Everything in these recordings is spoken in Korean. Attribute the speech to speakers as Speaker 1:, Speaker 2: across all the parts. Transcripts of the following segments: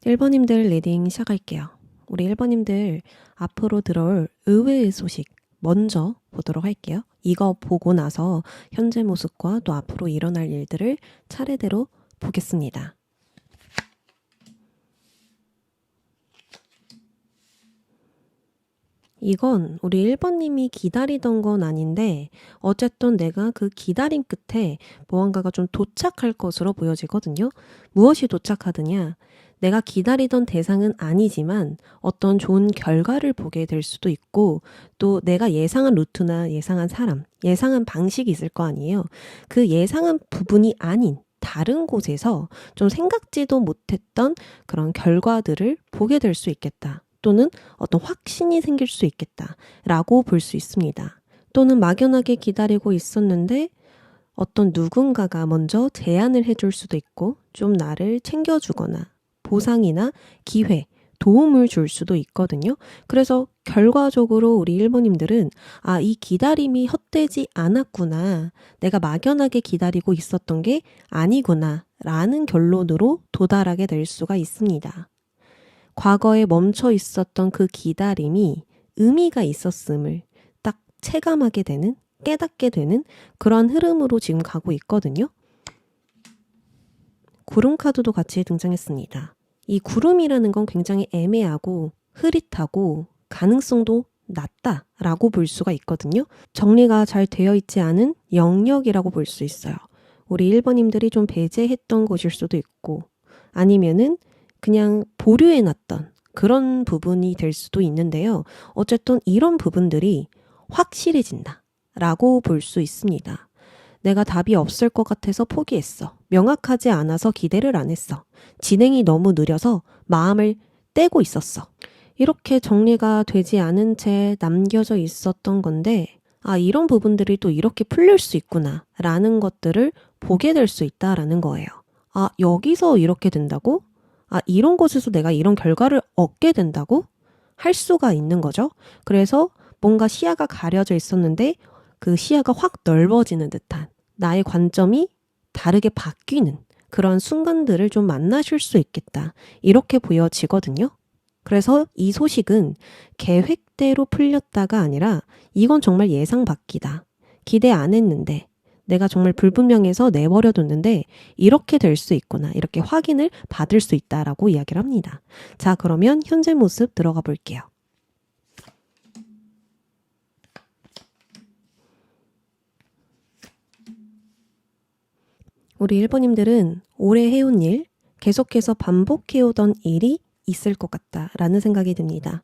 Speaker 1: 1번님들 리딩 시작할게요. 우리 1번님들 앞으로 들어올 의외의 소식 먼저 보도록 할게요. 이거 보고 나서 현재 모습과 또 앞으로 일어날 일들을 차례대로 보겠습니다. 이건 우리 1번님이 기다리던 건 아닌데 어쨌든 내가 그 기다림 끝에 무언가가 좀 도착할 것으로 보여지거든요. 무엇이 도착하느냐? 내가 기다리던 대상은 아니지만 어떤 좋은 결과를 보게 될 수도 있고 또 내가 예상한 루트나 예상한 사람, 예상한 방식이 있을 거 아니에요. 그 예상한 부분이 아닌 다른 곳에서 좀 생각지도 못했던 그런 결과들을 보게 될 수 있겠다. 또는 어떤 확신이 생길 수 있겠다라고 볼 수 있습니다. 또는 막연하게 기다리고 있었는데 어떤 누군가가 먼저 제안을 해줄 수도 있고 좀 나를 챙겨주거나 보상이나 기회, 도움을 줄 수도 있거든요. 그래서 결과적으로 우리 1번님들은 이 기다림이 헛되지 않았구나. 내가 막연하게 기다리고 있었던 게 아니구나 라는 결론으로 도달하게 될 수가 있습니다. 과거에 멈춰 있었던 그 기다림이 의미가 있었음을 딱 체감하게 되는, 깨닫게 되는 그런 흐름으로 지금 가고 있거든요. 구름 카드도 같이 등장했습니다. 이 구름이라는 건 굉장히 애매하고 흐릿하고 가능성도 낮다라고 볼 수가 있거든요. 정리가 잘 되어 있지 않은 영역이라고 볼 수 있어요. 우리 1번님들이 좀 배제했던 것일 수도 있고 아니면은 그냥 보류해놨던 그런 부분이 될 수도 있는데요. 어쨌든 이런 부분들이 확실해진다 라고 볼 수 있습니다. 내가 답이 없을 것 같아서 포기했어. 명확하지 않아서 기대를 안 했어. 진행이 너무 느려서 마음을 떼고 있었어. 이렇게 정리가 되지 않은 채 남겨져 있었던 건데 이런 부분들이 또 이렇게 풀릴 수 있구나 라는 것들을 보게 될 수 있다라는 거예요. 여기서 이렇게 된다고? 이런 곳에서 내가 이런 결과를 얻게 된다고? 할 수가 있는 거죠. 그래서 뭔가 시야가 가려져 있었는데 그 시야가 확 넓어지는 듯한 나의 관점이 다르게 바뀌는 그런 순간들을 좀 만나실 수 있겠다. 이렇게 보여지거든요. 그래서 이 소식은 계획대로 풀렸다가 아니라 이건 정말 예상 밖이다. 기대 안 했는데 내가 정말 불분명해서 내버려뒀는데 이렇게 될 수 있구나. 이렇게 확인을 받을 수 있다라고 이야기를 합니다. 자, 그러면 현재 모습 들어가 볼게요. 우리 1번님들은 오래 해온 일, 계속해서 반복해오던 일이 있을 것 같다라는 생각이 듭니다.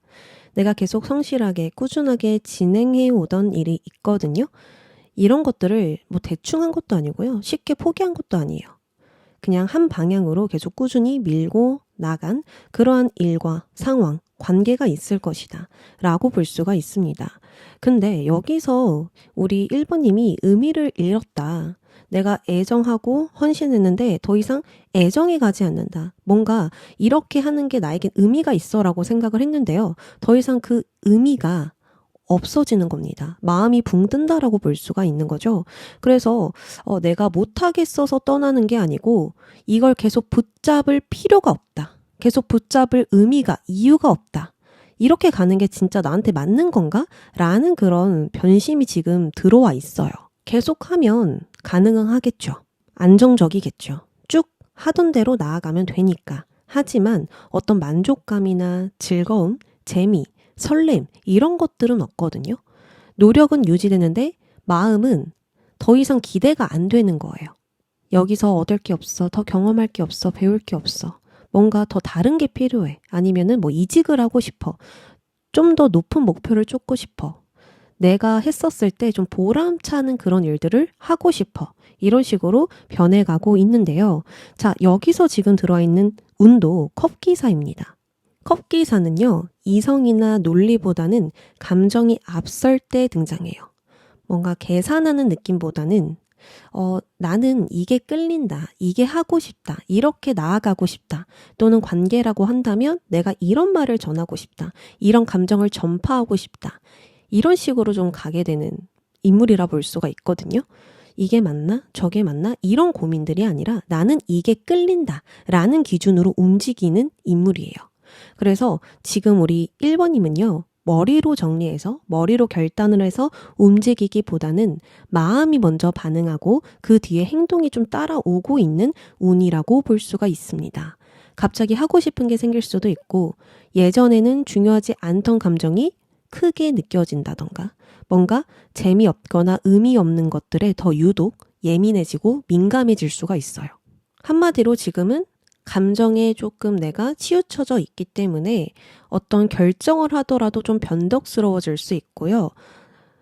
Speaker 1: 내가 계속 성실하게 꾸준하게 진행해오던 일이 있거든요. 이런 것들을 뭐 대충 한 것도 아니고요. 쉽게 포기한 것도 아니에요. 그냥 한 방향으로 계속 꾸준히 밀고 나간 그러한 일과 상황, 관계가 있을 것이다 라고 볼 수가 있습니다. 근데 여기서 우리 1번님이 의미를 잃었다. 내가 애정하고 헌신했는데 더 이상 애정이 가지 않는다. 뭔가 이렇게 하는 게 나에겐 의미가 있어 라고 생각을 했는데요. 더 이상 그 의미가 없어지는 겁니다. 마음이 붕 뜬다라고 볼 수가 있는 거죠. 그래서 내가 못하겠어서 떠나는 게 아니고 이걸 계속 붙잡을 필요가 없다. 계속 붙잡을 의미가, 이유가 없다. 이렇게 가는 게 진짜 나한테 맞는 건가? 라는 그런 변심이 지금 들어와 있어요. 계속하면 가능하겠죠. 안정적이겠죠. 쭉 하던 대로 나아가면 되니까. 하지만 어떤 만족감이나 즐거움, 재미, 설렘 이런 것들은 없거든요. 노력은 유지되는데 마음은 더 이상 기대가 안 되는 거예요. 여기서 얻을 게 없어. 더 경험할 게 없어. 배울 게 없어. 뭔가 더 다른 게 필요해. 아니면은 뭐 이직을 하고 싶어. 좀 더 높은 목표를 쫓고 싶어. 내가 했었을 때 좀 보람차는 그런 일들을 하고 싶어. 이런 식으로 변해가고 있는데요. 자, 여기서 지금 들어와 있는 운도 컵기사입니다. 컵기사는요, 이성이나 논리보다는 감정이 앞설 때 등장해요. 뭔가 계산하는 느낌보다는 나는 이게 끌린다, 이게 하고 싶다, 이렇게 나아가고 싶다, 또는 관계라고 한다면 내가 이런 말을 전하고 싶다, 이런 감정을 전파하고 싶다, 이런 식으로 좀 가게 되는 인물이라 볼 수가 있거든요. 이게 맞나? 저게 맞나? 이런 고민들이 아니라 나는 이게 끌린다 라는 기준으로 움직이는 인물이에요. 그래서 지금 우리 1번님은요. 머리로 정리해서 머리로 결단을 해서 움직이기보다는 마음이 먼저 반응하고 그 뒤에 행동이 좀 따라오고 있는 운이라고 볼 수가 있습니다. 갑자기 하고 싶은 게 생길 수도 있고 예전에는 중요하지 않던 감정이 크게 느껴진다던가 뭔가 재미없거나 의미 없는 것들에 더 유독 예민해지고 민감해질 수가 있어요. 한마디로 지금은 감정에 조금 내가 치우쳐져 있기 때문에 어떤 결정을 하더라도 좀 변덕스러워질 수 있고요.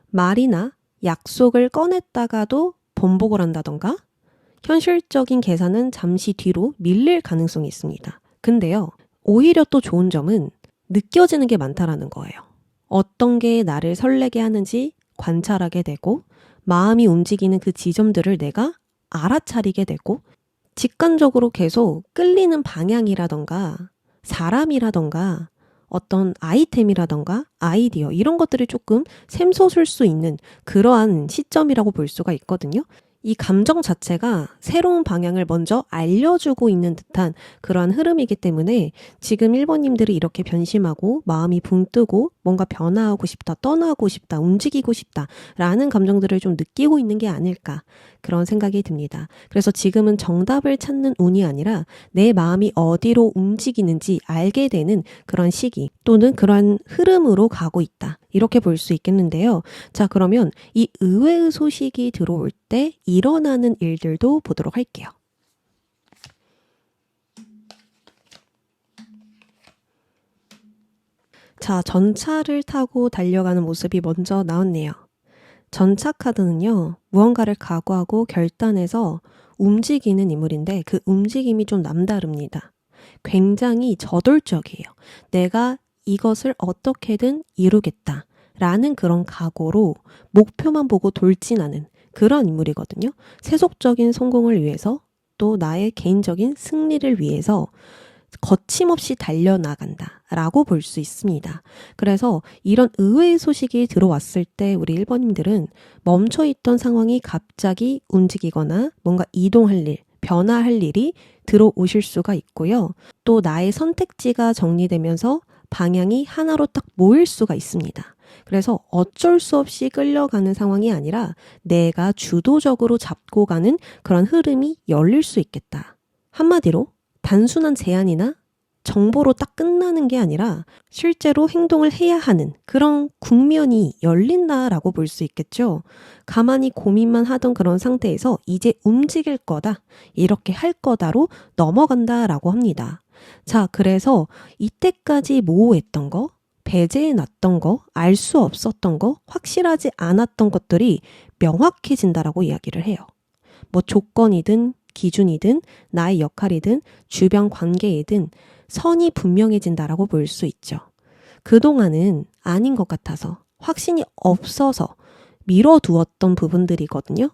Speaker 1: 말이나 약속을 꺼냈다가도 번복을 한다던가 현실적인 계산은 잠시 뒤로 밀릴 가능성이 있습니다. 근데요, 오히려 또 좋은 점은 느껴지는 게 많다라는 거예요. 어떤 게 나를 설레게 하는지 관찰하게 되고 마음이 움직이는 그 지점들을 내가 알아차리게 되고 직관적으로 계속 끌리는 방향이라던가 사람이라던가 어떤 아이템이라던가 아이디어 이런 것들이 조금 샘솟을 수 있는 그러한 시점이라고 볼 수가 있거든요. 이 감정 자체가 새로운 방향을 먼저 알려주고 있는 듯한 그러한 흐름이기 때문에 지금 1번님들이 이렇게 변심하고 마음이 붕 뜨고 뭔가 변화하고 싶다, 떠나고 싶다, 움직이고 싶다 라는 감정들을 좀 느끼고 있는 게 아닐까 그런 생각이 듭니다. 그래서 지금은 정답을 찾는 운이 아니라 내 마음이 어디로 움직이는지 알게 되는 그런 시기 또는 그런 흐름으로 가고 있다. 이렇게 볼 수 있겠는데요. 자, 그러면 이 의외의 소식이 들어올 때 일어나는 일들도 보도록 할게요. 자, 전차를 타고 달려가는 모습이 먼저 나왔네요. 전차 카드는요, 무언가를 각오하고 결단해서 움직이는 인물인데 그 움직임이 좀 남다릅니다. 굉장히 저돌적이에요. 내가 이것을 어떻게든 이루겠다 라는 그런 각오로 목표만 보고 돌진하는 그런 인물이거든요. 세속적인 성공을 위해서 또 나의 개인적인 승리를 위해서 거침없이 달려나간다 라고 볼 수 있습니다. 그래서 이런 의외의 소식이 들어왔을 때 우리 1번님들은 멈춰있던 상황이 갑자기 움직이거나 뭔가 이동할 일, 변화할 일이 들어오실 수가 있고요. 또 나의 선택지가 정리되면서 방향이 하나로 딱 모일 수가 있습니다. 그래서 어쩔 수 없이 끌려가는 상황이 아니라 내가 주도적으로 잡고 가는 그런 흐름이 열릴 수 있겠다. 한마디로 단순한 제안이나 정보로 딱 끝나는 게 아니라 실제로 행동을 해야 하는 그런 국면이 열린다라고 볼 수 있겠죠. 가만히 고민만 하던 그런 상태에서 이제 움직일 거다, 이렇게 할 거다로 넘어간다라고 합니다. 자, 그래서 이때까지 모호했던 거, 배제해놨던 거, 알 수 없었던 거, 확실하지 않았던 것들이 명확해진다라고 이야기를 해요. 뭐 조건이든 기준이든 나의 역할이든 주변 관계이든 선이 분명해진다라고 볼 수 있죠. 그동안은 아닌 것 같아서 확신이 없어서 미뤄두었던 부분들이거든요.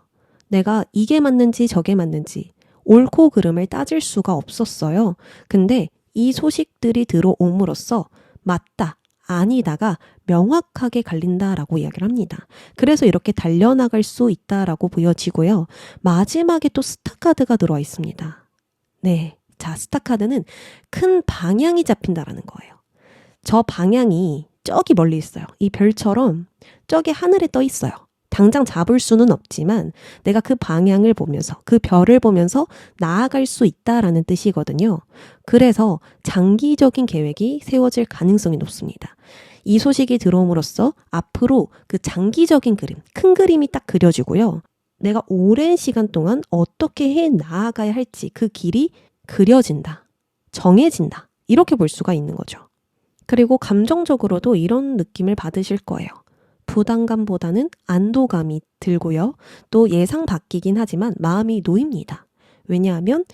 Speaker 1: 내가 이게 맞는지 저게 맞는지 옳고 그름을 따질 수가 없었어요. 근데 이 소식들이 들어옴으로써 맞다, 아니다가 명확하게 갈린다라고 이야기를 합니다. 그래서 이렇게 달려나갈 수 있다라고 보여지고요. 마지막에 또 스타카드가 들어와 있습니다. 네, 자, 스타카드는 큰 방향이 잡힌다라는 거예요. 저 방향이 저기 멀리 있어요. 이 별처럼 저기 하늘에 떠 있어요. 당장 잡을 수는 없지만 내가 그 방향을 보면서 그 별을 보면서 나아갈 수 있다라는 뜻이거든요. 그래서 장기적인 계획이 세워질 가능성이 높습니다. 이 소식이 들어옴으로써 앞으로 그 장기적인 그림, 큰 그림이 딱 그려지고요. 내가 오랜 시간 동안 어떻게 해 나아가야 할지 그 길이 그려진다, 정해진다, 이렇게 볼 수가 있는 거죠. 그리고 감정적으로도 이런 느낌을 받으실 거예요. 부담감보다는 안도감이 들고요. 또 예상 바뀌긴 하지만 마음이 놓입니다. 왜냐하면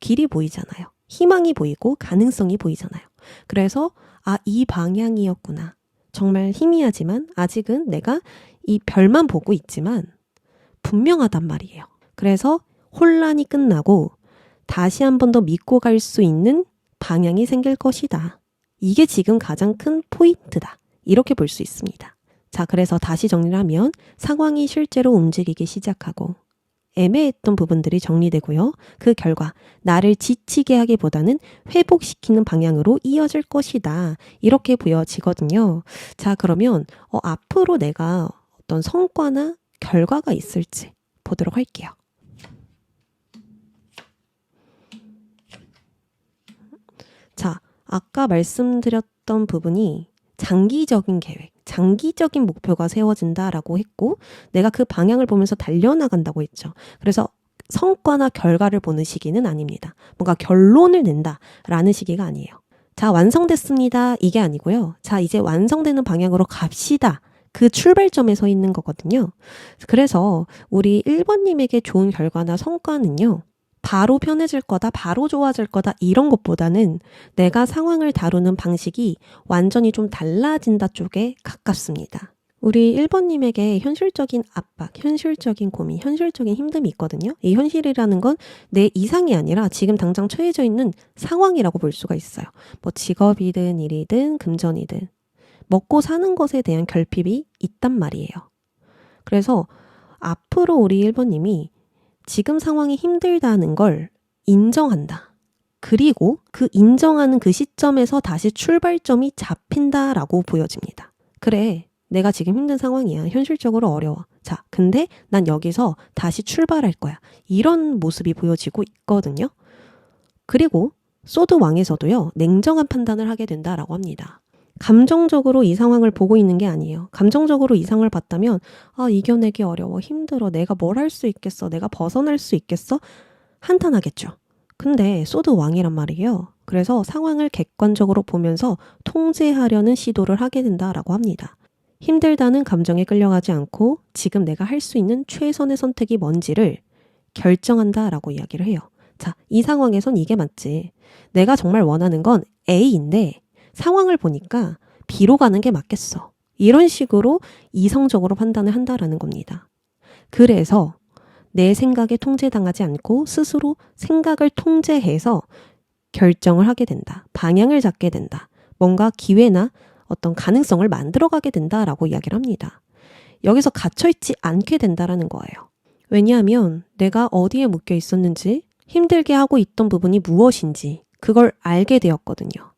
Speaker 1: 길이 보이잖아요. 희망이 보이고 가능성이 보이잖아요. 그래서 이 방향이었구나. 정말 희미하지만 아직은 내가 이 별만 보고 있지만 분명하단 말이에요. 그래서 혼란이 끝나고 다시 한 번 더 믿고 갈 수 있는 방향이 생길 것이다. 이게 지금 가장 큰 포인트다. 이렇게 볼 수 있습니다. 자, 그래서 다시 정리를 하면 상황이 실제로 움직이기 시작하고 애매했던 부분들이 정리되고요. 그 결과 나를 지치게 하기보다는 회복시키는 방향으로 이어질 것이다. 이렇게 보여지거든요. 자, 그러면 앞으로 내가 어떤 성과나 결과가 있을지 보도록 할게요. 자, 아까 말씀드렸던 부분이 장기적인 계획, 장기적인 목표가 세워진다라고 했고 내가 그 방향을 보면서 달려나간다고 했죠. 그래서 성과나 결과를 보는 시기는 아닙니다. 뭔가 결론을 낸다라는 시기가 아니에요. 자, 완성됐습니다. 이게 아니고요. 자, 이제 완성되는 방향으로 갑시다. 그 출발점에 서 있는 거거든요. 그래서 우리 1번님에게 좋은 결과나 성과는요. 바로 편해질 거다, 바로 좋아질 거다 이런 것보다는 내가 상황을 다루는 방식이 완전히 좀 달라진다 쪽에 가깝습니다. 우리 1번님에게 현실적인 압박, 현실적인 고민, 현실적인 힘듦이 있거든요. 이 현실이라는 건 내 이상이 아니라 지금 당장 처해져 있는 상황이라고 볼 수가 있어요. 뭐 직업이든 일이든 금전이든 먹고 사는 것에 대한 결핍이 있단 말이에요. 그래서 앞으로 우리 1번님이 지금 상황이 힘들다는 걸 인정한다. 그리고 그 인정하는 그 시점에서 다시 출발점이 잡힌다라고 보여집니다. 그래, 내가 지금 힘든 상황이야. 현실적으로 어려워. 자, 근데 난 여기서 다시 출발할 거야. 이런 모습이 보여지고 있거든요. 그리고 소드 왕에서도요, 냉정한 판단을 하게 된다라고 합니다. 감정적으로 이 상황을 보고 있는 게 아니에요. 감정적으로 이 상황을 봤다면 이겨내기 어려워, 힘들어, 내가 뭘 할 수 있겠어, 내가 벗어날 수 있겠어? 한탄하겠죠. 근데 소드 왕이란 말이에요. 그래서 상황을 객관적으로 보면서 통제하려는 시도를 하게 된다라고 합니다. 힘들다는 감정에 끌려가지 않고 지금 내가 할 수 있는 최선의 선택이 뭔지를 결정한다라고 이야기를 해요. 자, 이 상황에선 이게 맞지. 내가 정말 원하는 건 A인데 상황을 보니까 B로 가는 게 맞겠어. 이런 식으로 이성적으로 판단을 한다라는 겁니다. 그래서 내 생각에 통제당하지 않고 스스로 생각을 통제해서 결정을 하게 된다. 방향을 잡게 된다. 뭔가 기회나 어떤 가능성을 만들어가게 된다라고 이야기를 합니다. 여기서 갇혀있지 않게 된다라는 거예요. 왜냐하면 내가 어디에 묶여 있었는지, 힘들게 하고 있던 부분이 무엇인지 그걸 알게 되었거든요.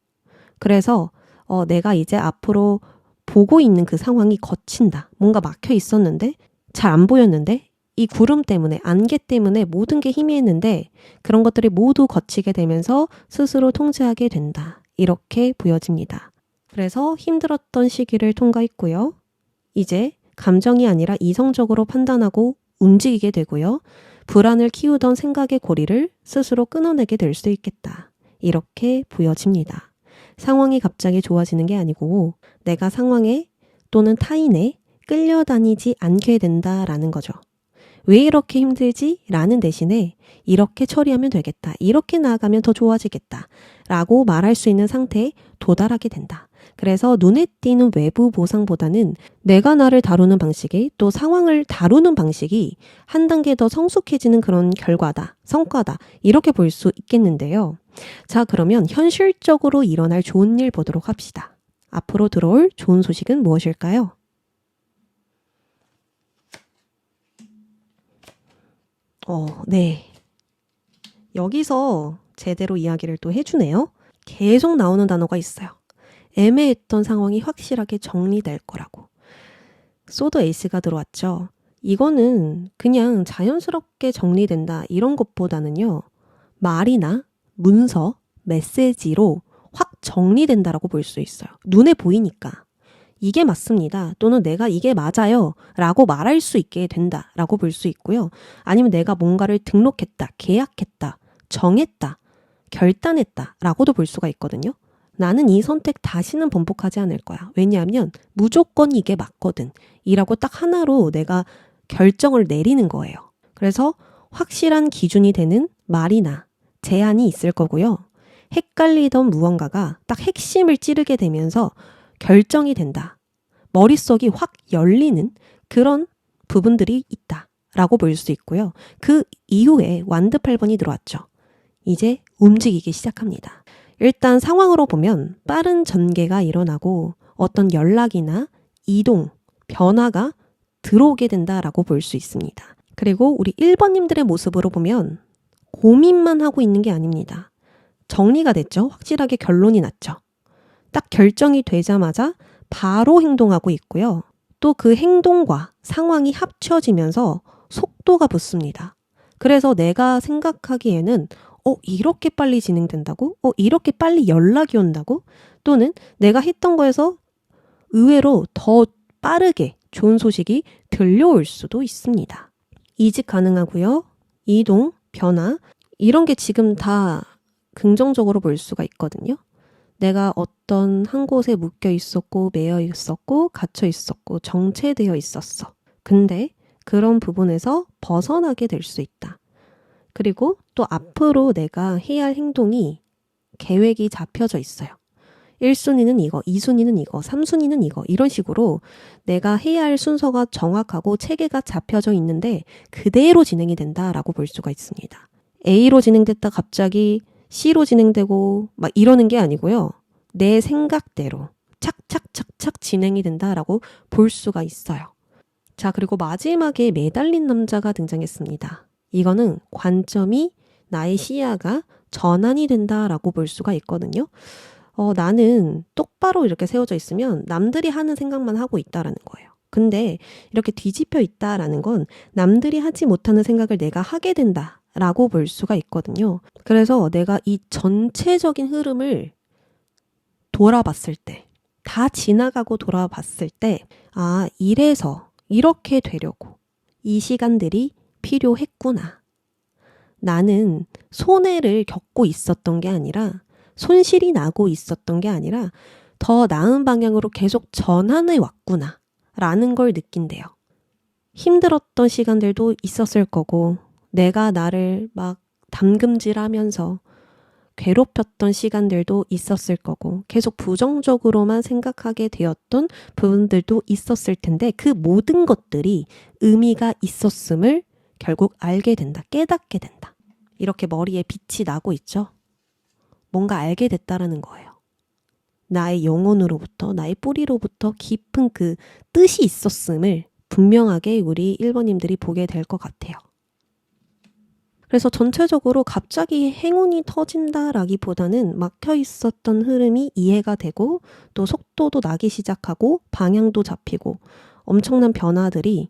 Speaker 1: 그래서 내가 이제 앞으로 보고 있는 그 상황이 거친다. 뭔가 막혀 있었는데 잘 안 보였는데 이 구름 때문에, 안개 때문에 모든 게 희미했는데 그런 것들이 모두 거치게 되면서 스스로 통제하게 된다. 이렇게 보여집니다. 그래서 힘들었던 시기를 통과했고요. 이제 감정이 아니라 이성적으로 판단하고 움직이게 되고요. 불안을 키우던 생각의 고리를 스스로 끊어내게 될 수 있겠다. 이렇게 보여집니다. 상황이 갑자기 좋아지는 게 아니고 내가 상황에 또는 타인에 끌려다니지 않게 된다라는 거죠. 왜 이렇게 힘들지? 라는 대신에 이렇게 처리하면 되겠다. 이렇게 나아가면 더 좋아지겠다. 라고 말할 수 있는 상태에 도달하게 된다. 그래서 눈에 띄는 외부 보상보다는 내가 나를 다루는 방식이 또 상황을 다루는 방식이 한 단계 더 성숙해지는 그런 결과다, 성과다 이렇게 볼 수 있겠는데요. 자, 그러면 현실적으로 일어날 좋은 일 보도록 합시다. 앞으로 들어올 좋은 소식은 무엇일까요? 네. 여기서 제대로 이야기를 또 해주네요. 계속 나오는 단어가 있어요. 애매했던 상황이 확실하게 정리될 거라고. 소드 에이스가 들어왔죠. 이거는 그냥 자연스럽게 정리된다 이런 것보다는요. 말이나 문서, 메시지로 확 정리된다라고 볼 수 있어요. 눈에 보이니까. 이게 맞습니다. 또는 내가 이게 맞아요. 라고 말할 수 있게 된다. 라고 볼 수 있고요. 아니면 내가 뭔가를 등록했다, 계약했다, 정했다, 결단했다. 라고도 볼 수가 있거든요. 나는 이 선택 다시는 번복하지 않을 거야. 왜냐하면 무조건 이게 맞거든. 이라고 딱 하나로 내가 결정을 내리는 거예요. 그래서 확실한 기준이 되는 말이나 제안이 있을 거고요. 헷갈리던 무언가가 딱 핵심을 찌르게 되면서 결정이 된다. 머릿속이 확 열리는 그런 부분들이 있다. 라고 볼 수 있고요. 그 이후에 완드 8번이 들어왔죠. 이제 움직이기 시작합니다. 일단 상황으로 보면 빠른 전개가 일어나고 어떤 연락이나 이동, 변화가 들어오게 된다라고 볼 수 있습니다. 그리고 우리 1번님들의 모습으로 보면 고민만 하고 있는 게 아닙니다. 정리가 됐죠? 확실하게 결론이 났죠? 딱 결정이 되자마자 바로 행동하고 있고요. 또 그 행동과 상황이 합쳐지면서 속도가 붙습니다. 그래서 내가 생각하기에는 이렇게 빨리 진행된다고? 이렇게 빨리 연락이 온다고? 또는 내가 했던 거에서 의외로 더 빠르게 좋은 소식이 들려올 수도 있습니다. 이직 가능하고요. 이동, 변화 이런 게 지금 다 긍정적으로 볼 수가 있거든요. 내가 어떤 한 곳에 묶여 있었고 매여 있었고 갇혀 있었고 정체되어 있었어. 근데 그런 부분에서 벗어나게 될 수 있다. 그리고 또 앞으로 내가 해야 할 행동이 계획이 잡혀져 있어요. 1순위는 이거, 2순위는 이거, 3순위는 이거 이런 식으로 내가 해야 할 순서가 정확하고 체계가 잡혀져 있는데 그대로 진행이 된다라고 볼 수가 있습니다. A로 진행됐다 갑자기 C로 진행되고 막 이러는 게 아니고요. 내 생각대로 착착착착 진행이 된다라고 볼 수가 있어요. 자, 그리고 마지막에 매달린 남자가 등장했습니다. 이거는 관점이 나의 시야가 전환이 된다라고 볼 수가 있거든요. 나는 똑바로 이렇게 세워져 있으면 남들이 하는 생각만 하고 있다라는 거예요. 근데 이렇게 뒤집혀 있다라는 건 남들이 하지 못하는 생각을 내가 하게 된다라고 볼 수가 있거든요. 그래서 내가 이 전체적인 흐름을 돌아봤을 때, 다 지나가고 돌아봤을 때, 이래서 이렇게 되려고 이 시간들이 필요했구나. 나는 손해를 겪고 있었던 게 아니라 손실이 나고 있었던 게 아니라 더 나은 방향으로 계속 전환해 왔구나 라는 걸 느낀대요. 힘들었던 시간들도 있었을 거고 내가 나를 막 담금질하면서 괴롭혔던 시간들도 있었을 거고 계속 부정적으로만 생각하게 되었던 부분들도 있었을 텐데 그 모든 것들이 의미가 있었음을 결국 알게 된다. 깨닫게 된다. 이렇게 머리에 빛이 나고 있죠. 뭔가 알게 됐다라는 거예요. 나의 영혼으로부터, 나의 뿌리로부터 깊은 그 뜻이 있었음을 분명하게 우리 1번님들이 보게 될 것 같아요. 그래서 전체적으로 갑자기 행운이 터진다라기보다는 막혀 있었던 흐름이 이해가 되고 또 속도도 나기 시작하고 방향도 잡히고 엄청난 변화들이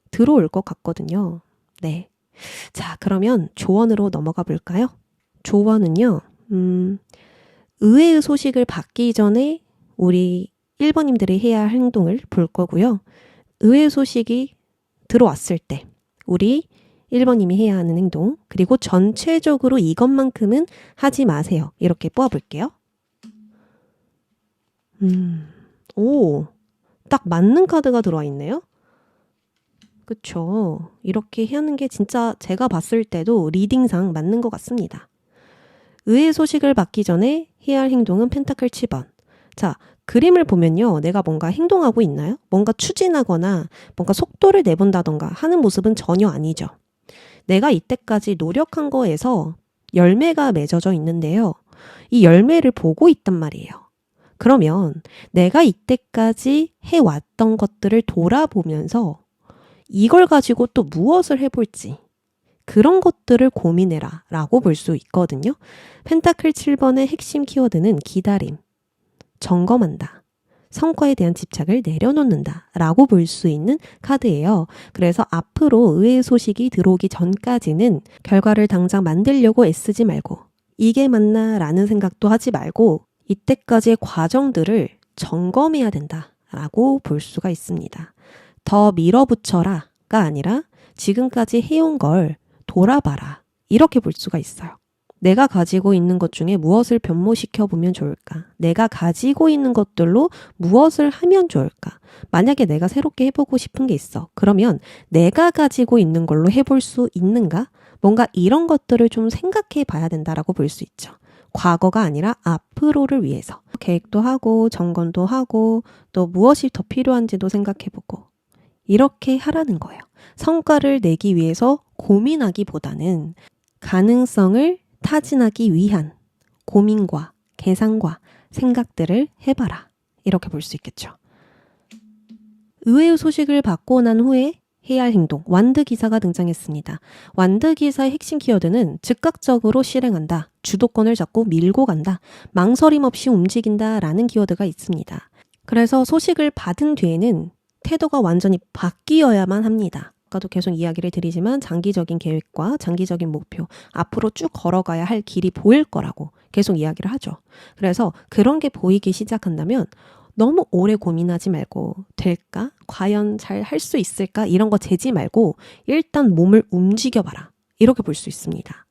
Speaker 1: 들어올 것 같거든요. 네. 자, 그러면 조언으로 넘어가 볼까요? 조언은요. 의외의 소식을 받기 전에 우리 1번님들이 해야 할 행동을 볼 거고요. 의외의 소식이 들어왔을 때 우리 1번님이 해야 하는 행동, 그리고 전체적으로 이것만큼은 하지 마세요. 이렇게 뽑아볼게요. 딱 맞는 카드가 들어와 있네요. 그쵸. 이렇게 하는 게 진짜 제가 봤을 때도 리딩상 맞는 것 같습니다. 의외의 소식을 받기 전에 해야 할 행동은 펜타클 7번. 자, 그림을 보면요. 내가 뭔가 행동하고 있나요? 뭔가 추진하거나 뭔가 속도를 내본다던가 하는 모습은 전혀 아니죠. 내가 이때까지 노력한 거에서 열매가 맺어져 있는데요. 이 열매를 보고 있단 말이에요. 그러면 내가 이때까지 해왔던 것들을 돌아보면서 이걸 가지고 또 무엇을 해볼지 그런 것들을 고민해라 라고 볼 수 있거든요. 펜타클 7번의 핵심 키워드는 기다림, 점검한다, 성과에 대한 집착을 내려놓는다 라고 볼 수 있는 카드예요. 그래서 앞으로 의외의 소식이 들어오기 전까지는 결과를 당장 만들려고 애쓰지 말고 이게 맞나 라는 생각도 하지 말고 이때까지의 과정들을 점검해야 된다 라고 볼 수가 있습니다. 더 밀어붙여라가 아니라 지금까지 해온 걸 돌아봐라 이렇게 볼 수가 있어요. 내가 가지고 있는 것 중에 무엇을 변모시켜 보면 좋을까? 내가 가지고 있는 것들로 무엇을 하면 좋을까? 만약에 내가 새롭게 해보고 싶은 게 있어. 그러면 내가 가지고 있는 걸로 해볼 수 있는가? 뭔가 이런 것들을 좀 생각해 봐야 된다라고 볼 수 있죠. 과거가 아니라 앞으로를 위해서 계획도 하고 점검도 하고 또 무엇이 더 필요한지도 생각해보고 이렇게 하라는 거예요. 성과를 내기 위해서 고민하기보다는 가능성을 타진하기 위한 고민과 계산과 생각들을 해봐라. 이렇게 볼 수 있겠죠. 의외의 소식을 받고 난 후에 해야 할 행동, 완드 기사가 등장했습니다. 완드 기사의 핵심 키워드는 즉각적으로 실행한다, 주도권을 잡고 밀고 간다, 망설임 없이 움직인다 라는 키워드가 있습니다. 그래서 소식을 받은 뒤에는 태도가 완전히 바뀌어야만 합니다. 아까도 계속 이야기를 드리지만 장기적인 계획과 장기적인 목표, 앞으로 쭉 걸어가야 할 길이 보일 거라고 계속 이야기를 하죠. 그래서 그런 게 보이기 시작한다면 너무 오래 고민하지 말고 될까? 과연 잘 할 수 있을까? 이런 거 재지 말고 일단 몸을 움직여봐라. 이렇게 볼 수 있습니다.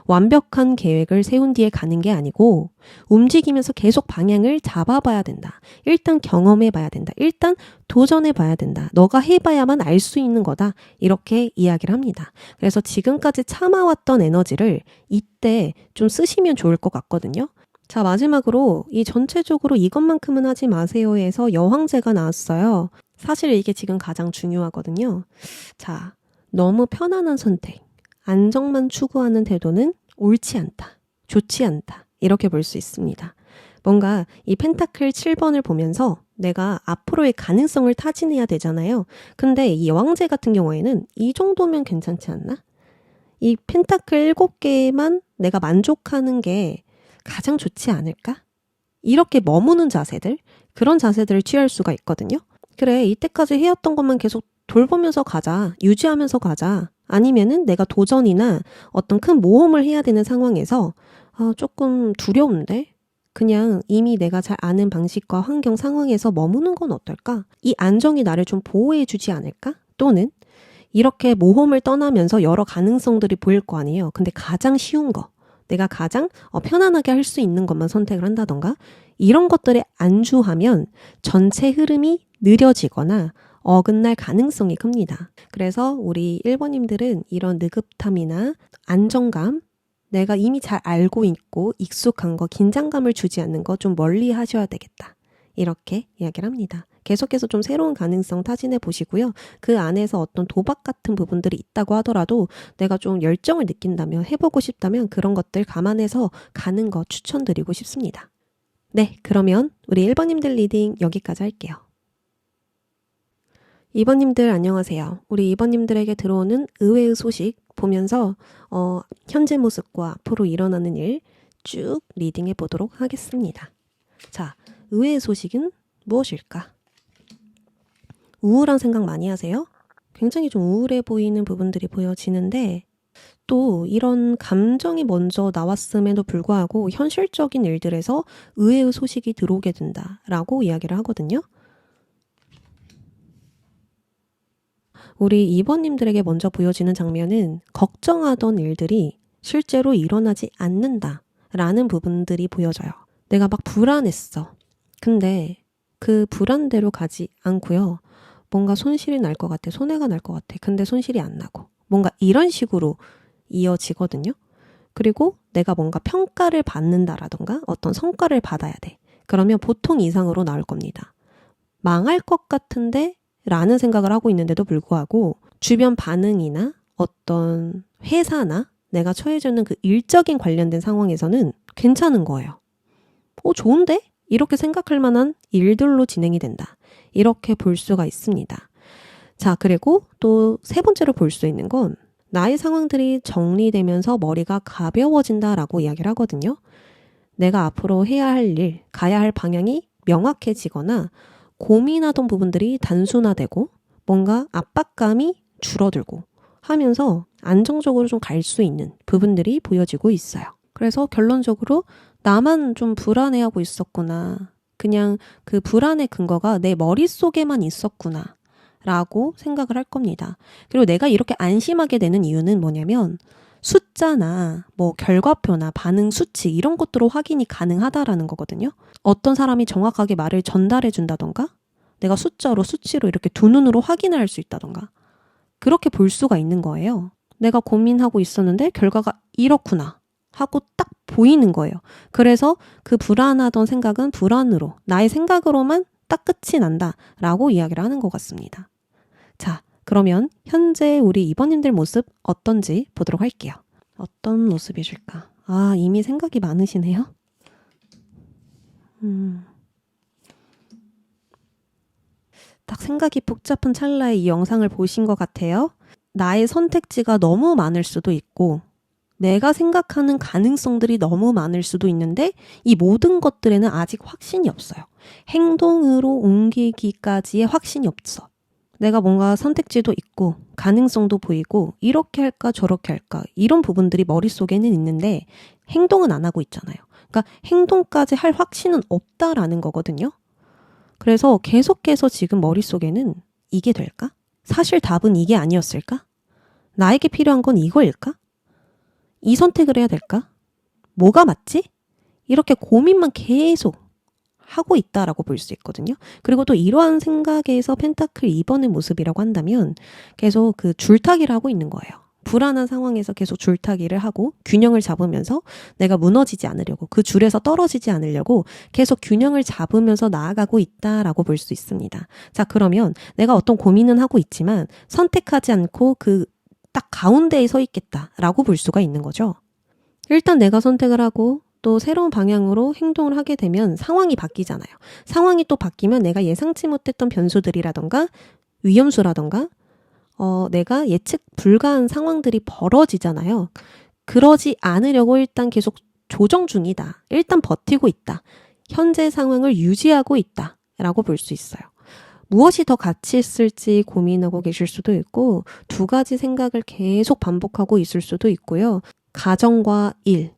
Speaker 1: 완벽한 계획을 세운 뒤에 가는 게 아니고 움직이면서 계속 방향을 잡아봐야 된다. 일단 경험해봐야 된다. 일단 도전해봐야 된다. 너가 해봐야만 알 수 있는 거다. 이렇게 이야기를 합니다. 그래서 지금까지 참아왔던 에너지를 이때 좀 쓰시면 좋을 것 같거든요. 자, 마지막으로 이 전체적으로 이것만큼은 하지 마세요에서 여황제가 나왔어요. 사실 이게 지금 가장 중요하거든요. 자, 너무 편안한 선택, 안정만 추구하는 태도는 옳지 않다, 좋지 않다, 이렇게 볼 수 있습니다. 뭔가 이 펜타클 7번을 보면서 내가 앞으로의 가능성을 타진해야 되잖아요. 근데 이 여왕제 같은 경우에는 이 정도면 괜찮지 않나? 이 펜타클 7개만 내가 만족하는 게 가장 좋지 않을까? 이렇게 머무는 자세들, 그런 자세들을 취할 수가 있거든요. 그래, 이때까지 해왔던 것만 계속 돌보면서 가자, 유지하면서 가자. 아니면은 내가 도전이나 어떤 큰 모험을 해야 되는 상황에서 조금 두려운데? 그냥 이미 내가 잘 아는 방식과 환경 상황에서 머무는 건 어떨까? 이 안정이 나를 좀 보호해주지 않을까? 또는 이렇게 모험을 떠나면서 여러 가능성들이 보일 거 아니에요. 근데 가장 쉬운 거, 내가 가장 편안하게 할 수 있는 것만 선택을 한다던가, 이런 것들에 안주하면 전체 흐름이 느려지거나 어긋날 가능성이 큽니다. 그래서 우리 1번님들은 이런 느긋함이나 안정감, 내가 이미 잘 알고 있고 익숙한 거, 긴장감을 주지 않는 거 좀 멀리 하셔야 되겠다. 이렇게 이야기를 합니다. 계속해서 좀 새로운 가능성 타진해 보시고요. 그 안에서 어떤 도박 같은 부분들이 있다고 하더라도 내가 좀 열정을 느낀다면, 해보고 싶다면 그런 것들 감안해서 가는 거 추천드리고 싶습니다. 네, 그러면 우리 1번님들 리딩 여기까지 할게요. 2번님들 안녕하세요. 우리 2번님들에게 들어오는 의외의 소식 보면서 현재 모습과 앞으로 일어나는 일 쭉 리딩해 보도록 하겠습니다. 자, 의외의 소식은 무엇일까? 우울한 생각 많이 하세요? 굉장히 좀 우울해 보이는 부분들이 보여지는데, 또 이런 감정이 먼저 나왔음에도 불구하고 현실적인 일들에서 의외의 소식이 들어오게 된다라고 이야기를 하거든요. 우리 2번님들에게 먼저 보여지는 장면은 걱정하던 일들이 실제로 일어나지 않는다라는 부분들이 보여져요. 내가 막 불안했어. 근데 그 불안대로 가지 않고요. 뭔가 손실이 날 것 같아. 손해가 날 것 같아. 근데 손실이 안 나고. 뭔가 이런 식으로 이어지거든요. 그리고 내가 뭔가 평가를 받는다라던가 어떤 성과를 받아야 돼. 그러면 보통 이상으로 나올 겁니다. 망할 것 같은데 라는 생각을 하고 있는데도 불구하고 주변 반응이나 어떤 회사나 내가 처해져 있는 그 일적인 관련된 상황에서는 괜찮은 거예요. 좋은데? 이렇게 생각할 만한 일들로 진행이 된다. 이렇게 볼 수가 있습니다. 자, 그리고 또 세 번째로 볼 수 있는 건 나의 상황들이 정리되면서 머리가 가벼워진다라고 이야기를 하거든요. 내가 앞으로 해야 할 일, 가야 할 방향이 명확해지거나 고민하던 부분들이 단순화되고 뭔가 압박감이 줄어들고 하면서 안정적으로 좀 갈 수 있는 부분들이 보여지고 있어요. 그래서 결론적으로 나만 좀 불안해하고 있었구나. 그냥 그 불안의 근거가 내 머릿속에만 있었구나. 라고 생각을 할 겁니다. 그리고 내가 이렇게 안심하게 되는 이유는 뭐냐면 숫자나 뭐 결과표나 반응 수치 이런 것들로 확인이 가능하다라는 거거든요. 어떤 사람이 정확하게 말을 전달해 준다던가 내가 숫자로 수치로 이렇게 두 눈으로 확인할 수 있다던가 그렇게 볼 수가 있는 거예요. 내가 고민하고 있었는데 결과가 이렇구나 하고 딱 보이는 거예요. 그래서 그 불안하던 생각은 불안으로 나의 생각으로만 딱 끝이 난다라고 이야기를 하는 것 같습니다. 자, 그러면 현재 우리 2번님들 모습 어떤지 보도록 할게요. 어떤 모습이실까? 이미 생각이 많으시네요. 딱 생각이 복잡한 찰나에 이 영상을 보신 것 같아요. 나의 선택지가 너무 많을 수도 있고 내가 생각하는 가능성들이 너무 많을 수도 있는데 이 모든 것들에는 아직 확신이 없어요. 행동으로 옮기기까지의 확신이 없어. 내가 뭔가 선택지도 있고 가능성도 보이고 이렇게 할까 저렇게 할까 이런 부분들이 머릿속에는 있는데 행동은 안 하고 있잖아요. 그러니까 행동까지 할 확신은 없다라는 거거든요. 그래서 계속해서 지금 머릿속에는 이게 될까? 사실 답은 이게 아니었을까? 나에게 필요한 건 이거일까? 이 선택을 해야 될까? 뭐가 맞지? 이렇게 고민만 계속 하고 있다라고 볼 수 있거든요. 그리고 또 이러한 생각에서 펜타클 2번의 모습이라고 한다면 계속 그 줄타기를 하고 있는 거예요. 불안한 상황에서 계속 줄타기를 하고 균형을 잡으면서 내가 무너지지 않으려고 그 줄에서 떨어지지 않으려고 계속 균형을 잡으면서 나아가고 있다라고 볼 수 있습니다. 자, 그러면 내가 어떤 고민은 하고 있지만 선택하지 않고 그 딱 가운데에 서 있겠다라고 볼 수가 있는 거죠. 일단 내가 선택을 하고 또 새로운 방향으로 행동을 하게 되면 상황이 바뀌잖아요. 상황이 또 바뀌면 내가 예상치 못했던 변수들이라던가 위험수라던가 내가 예측 불가한 상황들이 벌어지잖아요. 그러지 않으려고 일단 계속 조정 중이다. 일단 버티고 있다. 현재 상황을 유지하고 있다. 라고 볼 수 있어요. 무엇이 더 가치 있을지 고민하고 계실 수도 있고 두 가지 생각을 계속 반복하고 있을 수도 있고요. 가정과 일,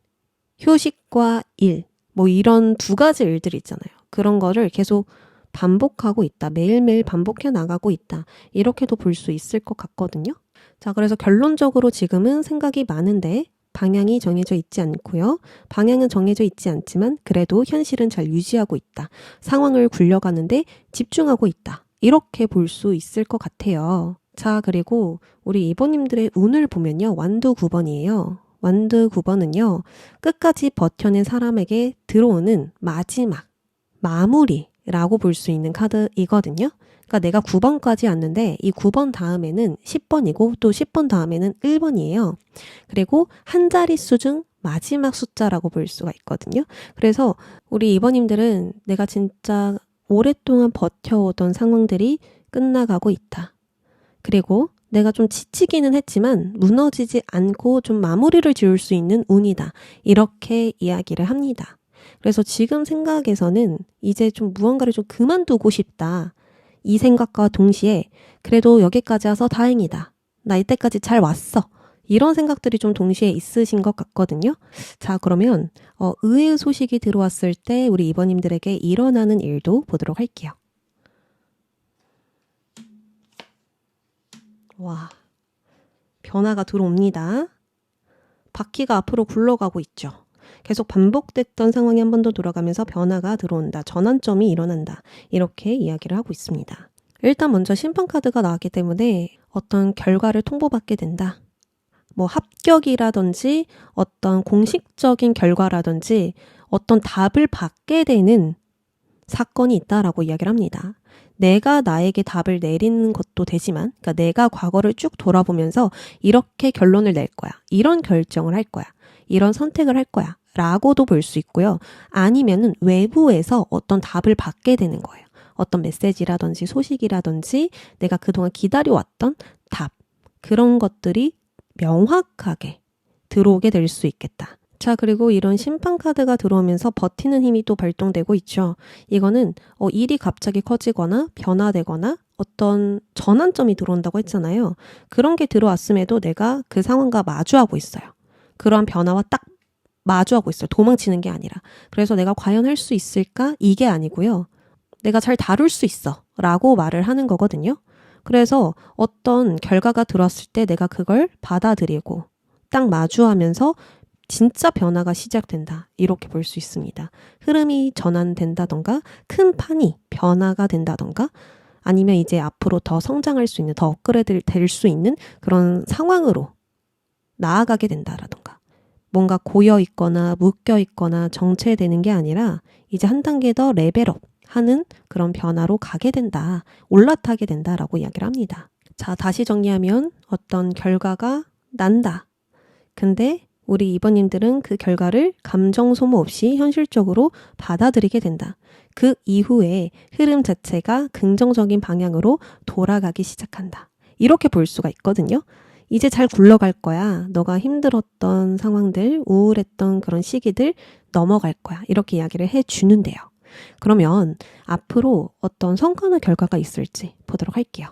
Speaker 1: 휴식과 일, 뭐 이런 두 가지 일들이 있잖아요. 그런 거를 계속 반복하고 있다. 매일매일 반복해 나가고 있다. 이렇게도 볼 수 있을 것 같거든요. 자, 그래서 결론적으로 지금은 생각이 많은데 방향이 정해져 있지 않고요. 방향은 정해져 있지 않지만 그래도 현실은 잘 유지하고 있다. 상황을 굴려가는데 집중하고 있다. 이렇게 볼 수 있을 것 같아요. 자, 그리고 우리 이번님들의 운을 보면요. 완두 9번이에요. 완두 9번은요. 끝까지 버텨낸 사람에게 들어오는 마지막 마무리라고 볼 수 있는 카드이거든요. 그러니까 내가 9번까지 왔는데 이 9번 다음에는 10번이고 또 10번 다음에는 1번이에요. 그리고 한 자릿수 중 마지막 숫자라고 볼 수가 있거든요. 그래서 우리 이번님들은 내가 진짜 오랫동안 버텨오던 상황들이 끝나가고 있다. 그리고 내가 좀 지치기는 했지만 무너지지 않고 좀 마무리를 지을 수 있는 운이다. 이렇게 이야기를 합니다. 그래서 지금 생각에서는 이제 좀 무언가를 좀 그만두고 싶다. 이 생각과 동시에 그래도 여기까지 와서 다행이다. 나 이때까지 잘 왔어. 이런 생각들이 좀 동시에 있으신 것 같거든요. 자, 그러면 의외의 소식이 들어왔을 때 우리 이번님들에게 일어나는 일도 보도록 할게요. 와, 변화가 들어옵니다. 바퀴가 앞으로 굴러가고 있죠. 계속 반복됐던 상황이 한 번 더 돌아가면서 변화가 들어온다. 전환점이 일어난다. 이렇게 이야기를 하고 있습니다. 일단 먼저 심판카드가 나왔기 때문에 어떤 결과를 통보받게 된다. 뭐 합격이라든지 어떤 공식적인 결과라든지 어떤 답을 받게 되는 사건이 있다라고 이야기를 합니다. 내가 나에게 답을 내리는 것도 되지만, 그러니까 내가 과거를 쭉 돌아보면서 이렇게 결론을 낼 거야. 이런 결정을 할 거야. 이런 선택을 할 거야. 라고도 볼 수 있고요. 아니면은 외부에서 어떤 답을 받게 되는 거예요. 어떤 메시지라든지 소식이라든지 내가 그동안 기다려왔던 답. 그런 것들이 명확하게 들어오게 될 수 있겠다. 자, 그리고 이런 심판카드가 들어오면서 버티는 힘이 또 발동되고 있죠. 이거는 일이 갑자기 커지거나 변화되거나 어떤 전환점이 들어온다고 했잖아요. 그런 게 들어왔음에도 내가 그 상황과 마주하고 있어요. 그러한 변화와 딱 마주하고 있어요. 도망치는 게 아니라. 그래서 내가 과연 할 수 있을까? 이게 아니고요. 내가 잘 다룰 수 있어. 라고 말을 하는 거거든요. 그래서 어떤 결과가 들어왔을 때 내가 그걸 받아들이고 딱 마주하면서 진짜 변화가 시작된다. 이렇게 볼 수 있습니다. 흐름이 전환된다던가 큰 판이 변화가 된다던가 아니면 이제 앞으로 더 성장할 수 있는 더 업그레이드 될 수 있는 그런 상황으로 나아가게 된다라던가 뭔가 고여 있거나 묶여 있거나 정체되는 게 아니라 이제 한 단계 더 레벨업 하는 그런 변화로 가게 된다. 올라타게 된다라고 이야기를 합니다. 자, 다시 정리하면 어떤 결과가 난다. 근데 우리 2번님들은 그 결과를 감정 소모 없이 현실적으로 받아들이게 된다. 그 이후에 흐름 자체가 긍정적인 방향으로 돌아가기 시작한다. 이렇게 볼 수가 있거든요. 이제 잘 굴러갈 거야. 너가 힘들었던 상황들, 우울했던 그런 시기들 넘어갈 거야. 이렇게 이야기를 해주는데요. 그러면 앞으로 어떤 성과나 결과가 있을지 보도록 할게요.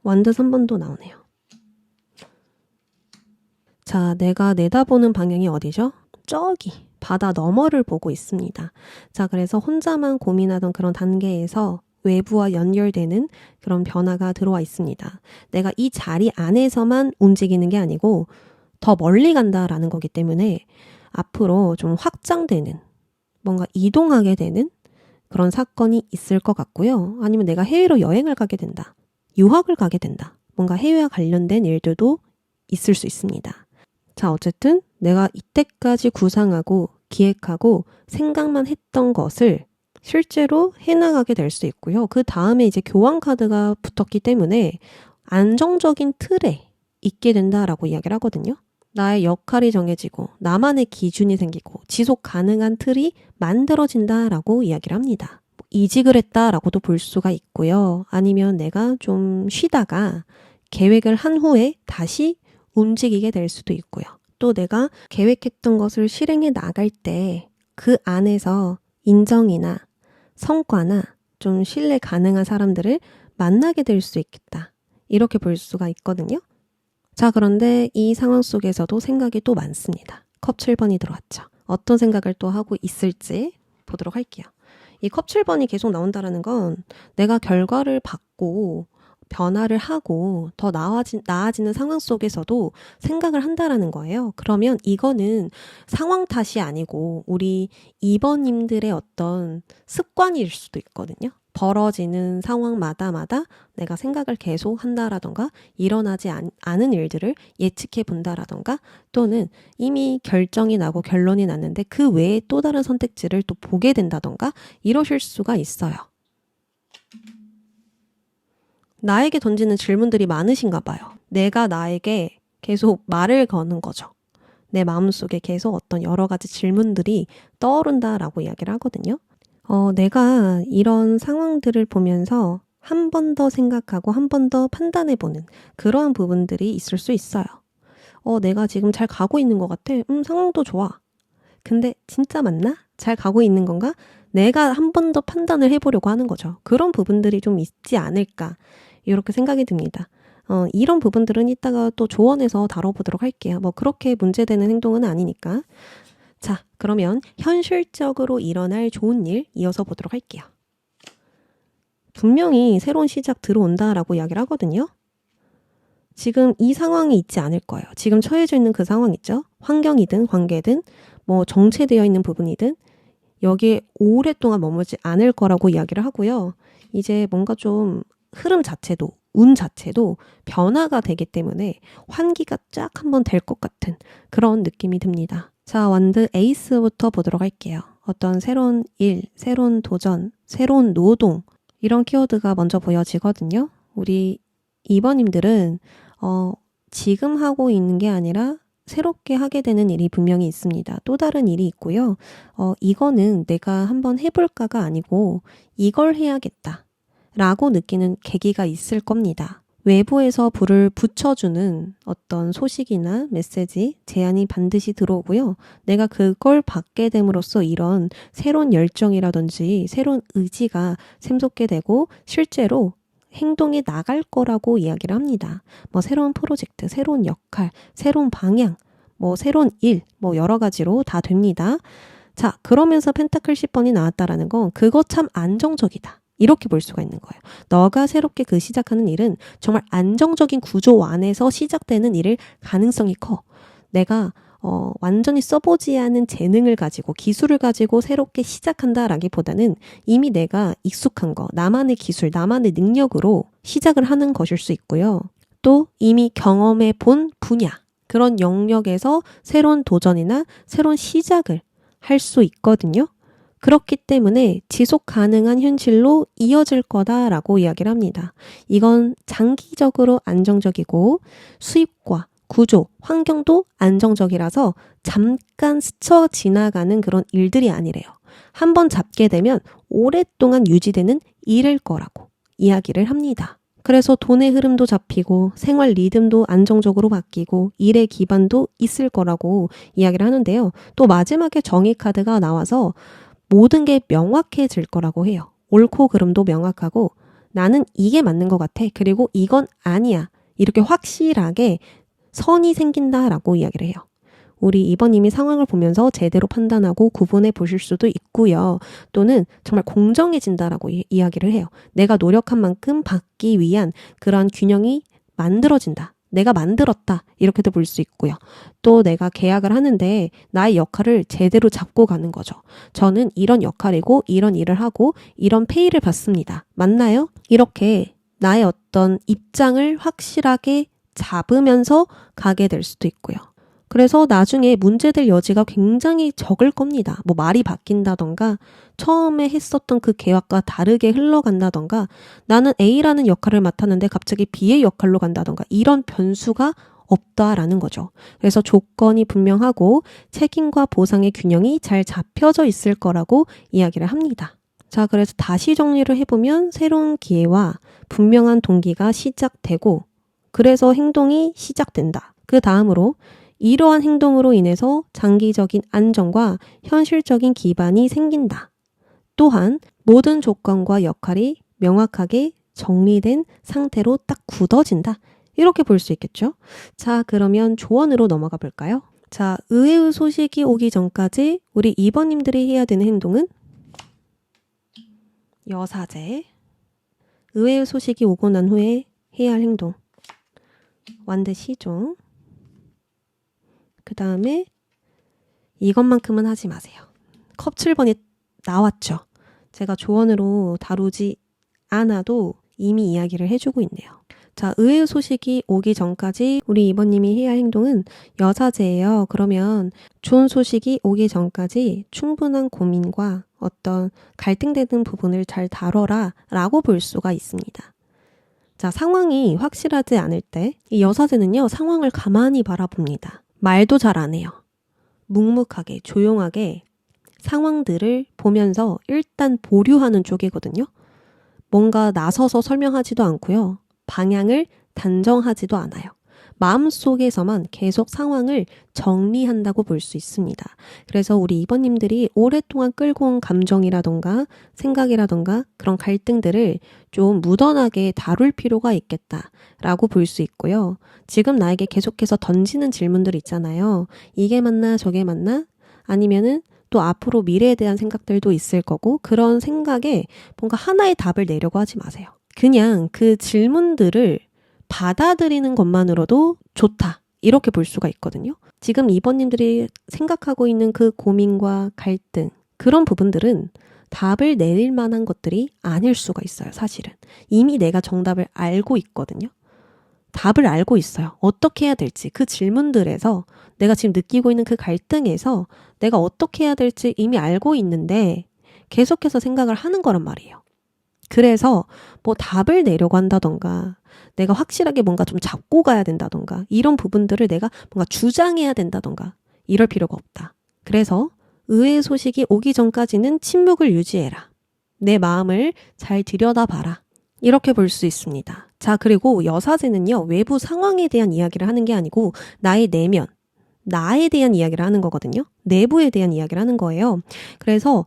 Speaker 1: 완드 3번도 나오네요. 자, 내가 내다보는 방향이 어디죠? 저기 바다 너머를 보고 있습니다. 자, 그래서 혼자만 고민하던 그런 단계에서 외부와 연결되는 그런 변화가 들어와 있습니다. 내가 이 자리 안에서만 움직이는 게 아니고 더 멀리 간다라는 거기 때문에 앞으로 좀 확장되는, 뭔가 이동하게 되는 그런 사건이 있을 것 같고요. 아니면 내가 해외로 여행을 가게 된다. 유학을 가게 된다. 뭔가 해외와 관련된 일들도 있을 수 있습니다. 자, 어쨌든 내가 이때까지 구상하고 기획하고 생각만 했던 것을 실제로 해나가게 될 수 있고요. 그 다음에 이제 교환 카드가 붙었기 때문에 안정적인 틀에 있게 된다라고 이야기를 하거든요. 나의 역할이 정해지고 나만의 기준이 생기고 지속 가능한 틀이 만들어진다라고 이야기를 합니다. 이직을 했다라고도 볼 수가 있고요. 아니면 내가 좀 쉬다가 계획을 한 후에 다시 움직이게 될 수도 있고요. 또 내가 계획했던 것을 실행해 나갈 때 그 안에서 인정이나 성과나 좀 신뢰 가능한 사람들을 만나게 될 수 있겠다. 이렇게 볼 수가 있거든요. 자, 그런데 이 상황 속에서도 생각이 또 많습니다. 컵 7번이 들어왔죠. 어떤 생각을 또 하고 있을지 보도록 할게요. 이 컵 7번이 계속 나온다는 건 내가 결과를 받고 변화를 하고 더 나아지는 상황 속에서도 생각을 한다라는 거예요. 그러면 이거는 상황 탓이 아니고 우리 2번님들의 어떤 습관일 수도 있거든요. 벌어지는 상황마다 내가 생각을 계속 한다라던가 일어나지 않은 일들을 예측해 본다라던가 또는 이미 결정이 나고 결론이 났는데 그 외에 또 다른 선택지를 또 보게 된다던가 이러실 수가 있어요. 나에게 던지는 질문들이 많으신가 봐요. 내가 나에게 계속 말을 거는 거죠. 내 마음속에 계속 어떤 여러 가지 질문들이 떠오른다라고 이야기를 하거든요. 내가 이런 상황들을 보면서 한 번 더 생각하고 한 번 더 판단해보는 그러한 부분들이 있을 수 있어요. 내가 지금 잘 가고 있는 것 같아. 상황도 좋아. 근데 진짜 맞나? 잘 가고 있는 건가? 내가 한 번 더 판단을 해보려고 하는 거죠. 그런 부분들이 좀 있지 않을까 이렇게 생각이 듭니다. 이런 부분들은 이따가 또 조언해서 다뤄보도록 할게요. 뭐 그렇게 문제되는 행동은 아니니까. 자, 그러면 현실적으로 일어날 좋은 일 이어서 보도록 할게요. 분명히 새로운 시작 들어온다라고 이야기를 하거든요. 지금 이 상황이 있지 않을 거예요. 지금 처해져 있는 그 상황 있죠? 환경이든 관계든 뭐 정체되어 있는 부분이든 여기에 오랫동안 머물지 않을 거라고 이야기를 하고요. 이제 뭔가 좀 흐름 자체도 운 자체도 변화가 되기 때문에 환기가 쫙 한번 될 것 같은 그런 느낌이 듭니다. 자, 완드 에이스부터 보도록 할게요. 어떤 새로운 일, 새로운 도전, 새로운 노동 이런 키워드가 먼저 보여지거든요. 우리 2번님들은 지금 하고 있는 게 아니라 새롭게 하게 되는 일이 분명히 있습니다. 또 다른 일이 있고요. 이거는 내가 한번 해볼까가 아니고 이걸 해야겠다 라고 느끼는 계기가 있을 겁니다. 외부에서 불을 붙여주는 어떤 소식이나 메시지, 제안이 반드시 들어오고요. 내가 그걸 받게 됨으로써 이런 새로운 열정이라든지 새로운 의지가 샘솟게 되고 실제로 행동에 나갈 거라고 이야기를 합니다. 뭐 새로운 프로젝트, 새로운 역할, 새로운 방향, 뭐 새로운 일, 뭐 여러 가지로 다 됩니다. 자, 그러면서 펜타클 10번이 나왔다라는 건 그거 참 안정적이다. 이렇게 볼 수가 있는 거예요. 너가 새롭게 그 시작하는 일은 정말 안정적인 구조 안에서 시작되는 일일 가능성이 커. 내가 완전히 써보지 않은 재능을 가지고 기술을 가지고 새롭게 시작한다라기보다는 이미 내가 익숙한 거, 나만의 기술, 나만의 능력으로 시작을 하는 것일 수 있고요. 또 이미 경험해 본 분야, 그런 영역에서 새로운 도전이나 새로운 시작을 할 수 있거든요. 그렇기 때문에 지속 가능한 현실로 이어질 거다라고 이야기를 합니다. 이건 장기적으로 안정적이고 수입과 구조, 환경도 안정적이라서 잠깐 스쳐 지나가는 그런 일들이 아니래요. 한번 잡게 되면 오랫동안 유지되는 일일 거라고 이야기를 합니다. 그래서 돈의 흐름도 잡히고 생활 리듬도 안정적으로 바뀌고 일의 기반도 있을 거라고 이야기를 하는데요. 또 마지막에 정의 카드가 나와서 모든 게 명확해질 거라고 해요. 옳고 그름도 명확하고 나는 이게 맞는 것 같아. 그리고 이건 아니야. 이렇게 확실하게 선이 생긴다라고 이야기를 해요. 우리 2번님이 상황을 보면서 제대로 판단하고 구분해 보실 수도 있고요. 또는 정말 공정해진다라고 이야기를 해요. 내가 노력한 만큼 받기 위한 그런 균형이 만들어진다. 내가 만들었다. 이렇게도 볼 수 있고요. 또 내가 계약을 하는데 나의 역할을 제대로 잡고 가는 거죠. 저는 이런 역할이고 이런 일을 하고 이런 페이를 받습니다. 맞나요? 이렇게 나의 어떤 입장을 확실하게 잡으면서 가게 될 수도 있고요. 그래서 나중에 문제될 여지가 굉장히 적을 겁니다. 뭐 말이 바뀐다던가 처음에 했었던 그 계획과 다르게 흘러간다던가 나는 A라는 역할을 맡았는데 갑자기 B의 역할로 간다던가 이런 변수가 없다라는 거죠. 그래서 조건이 분명하고 책임과 보상의 균형이 잘 잡혀져 있을 거라고 이야기를 합니다. 자, 그래서 다시 정리를 해보면 새로운 기회와 분명한 동기가 시작되고 그래서 행동이 시작된다. 그 다음으로 이러한 행동으로 인해서 장기적인 안정과 현실적인 기반이 생긴다. 또한 모든 조건과 역할이 명확하게 정리된 상태로 딱 굳어진다. 이렇게 볼 수 있겠죠? 자, 그러면 조언으로 넘어가 볼까요? 자, 의외의 소식이 오기 전까지 우리 2번님들이 해야 되는 행동은 여사제. 의외의 소식이 오고 난 후에 해야 할 행동. 완드 시종. 그 다음에 이것만큼은 하지 마세요. 컵 7번이 나왔죠. 제가 조언으로 다루지 않아도 이미 이야기를 해주고 있네요. 자, 의외의 소식이 오기 전까지 우리 2번님이 해야 할 행동은 여사제예요. 그러면 좋은 소식이 오기 전까지 충분한 고민과 어떤 갈등되는 부분을 잘 다뤄라 라고 볼 수가 있습니다. 자, 상황이 확실하지 않을 때 이 여사제는요, 상황을 가만히 바라봅니다. 말도 잘 안 해요. 묵묵하게 조용하게 상황들을 보면서 일단 보류하는 쪽이거든요. 뭔가 나서서 설명하지도 않고요. 방향을 단정하지도 않아요. 마음속에서만 계속 상황을 정리한다고 볼 수 있습니다. 그래서 우리 2번님들이 오랫동안 끌고 온 감정이라던가 생각이라던가 그런 갈등들을 좀 무던하게 다룰 필요가 있겠다라고 볼 수 있고요. 지금 나에게 계속해서 던지는 질문들 있잖아요. 이게 맞나 저게 맞나? 아니면은 또 앞으로 미래에 대한 생각들도 있을 거고 그런 생각에 뭔가 하나의 답을 내려고 하지 마세요. 그냥 그 질문들을 받아들이는 것만으로도 좋다. 이렇게 볼 수가 있거든요. 지금 2번님들이 생각하고 있는 그 고민과 갈등, 그런 부분들은 답을 내릴 만한 것들이 아닐 수가 있어요, 사실은. 이미 내가 정답을 알고 있거든요. 답을 알고 있어요. 어떻게 해야 될지, 그 질문들에서 내가 지금 느끼고 있는 그 갈등에서 내가 어떻게 해야 될지 이미 알고 있는데 계속해서 생각을 하는 거란 말이에요. 그래서 뭐 답을 내려고 한다던가 내가 확실하게 뭔가 좀 잡고 가야 된다던가 이런 부분들을 내가 뭔가 주장해야 된다던가 이럴 필요가 없다. 그래서 의외의 소식이 오기 전까지는 침묵을 유지해라. 내 마음을 잘 들여다봐라. 이렇게 볼 수 있습니다. 자, 그리고 여사제는요, 외부 상황에 대한 이야기를 하는 게 아니고 나의 내면, 나에 대한 이야기를 하는 거거든요. 내부에 대한 이야기를 하는 거예요. 그래서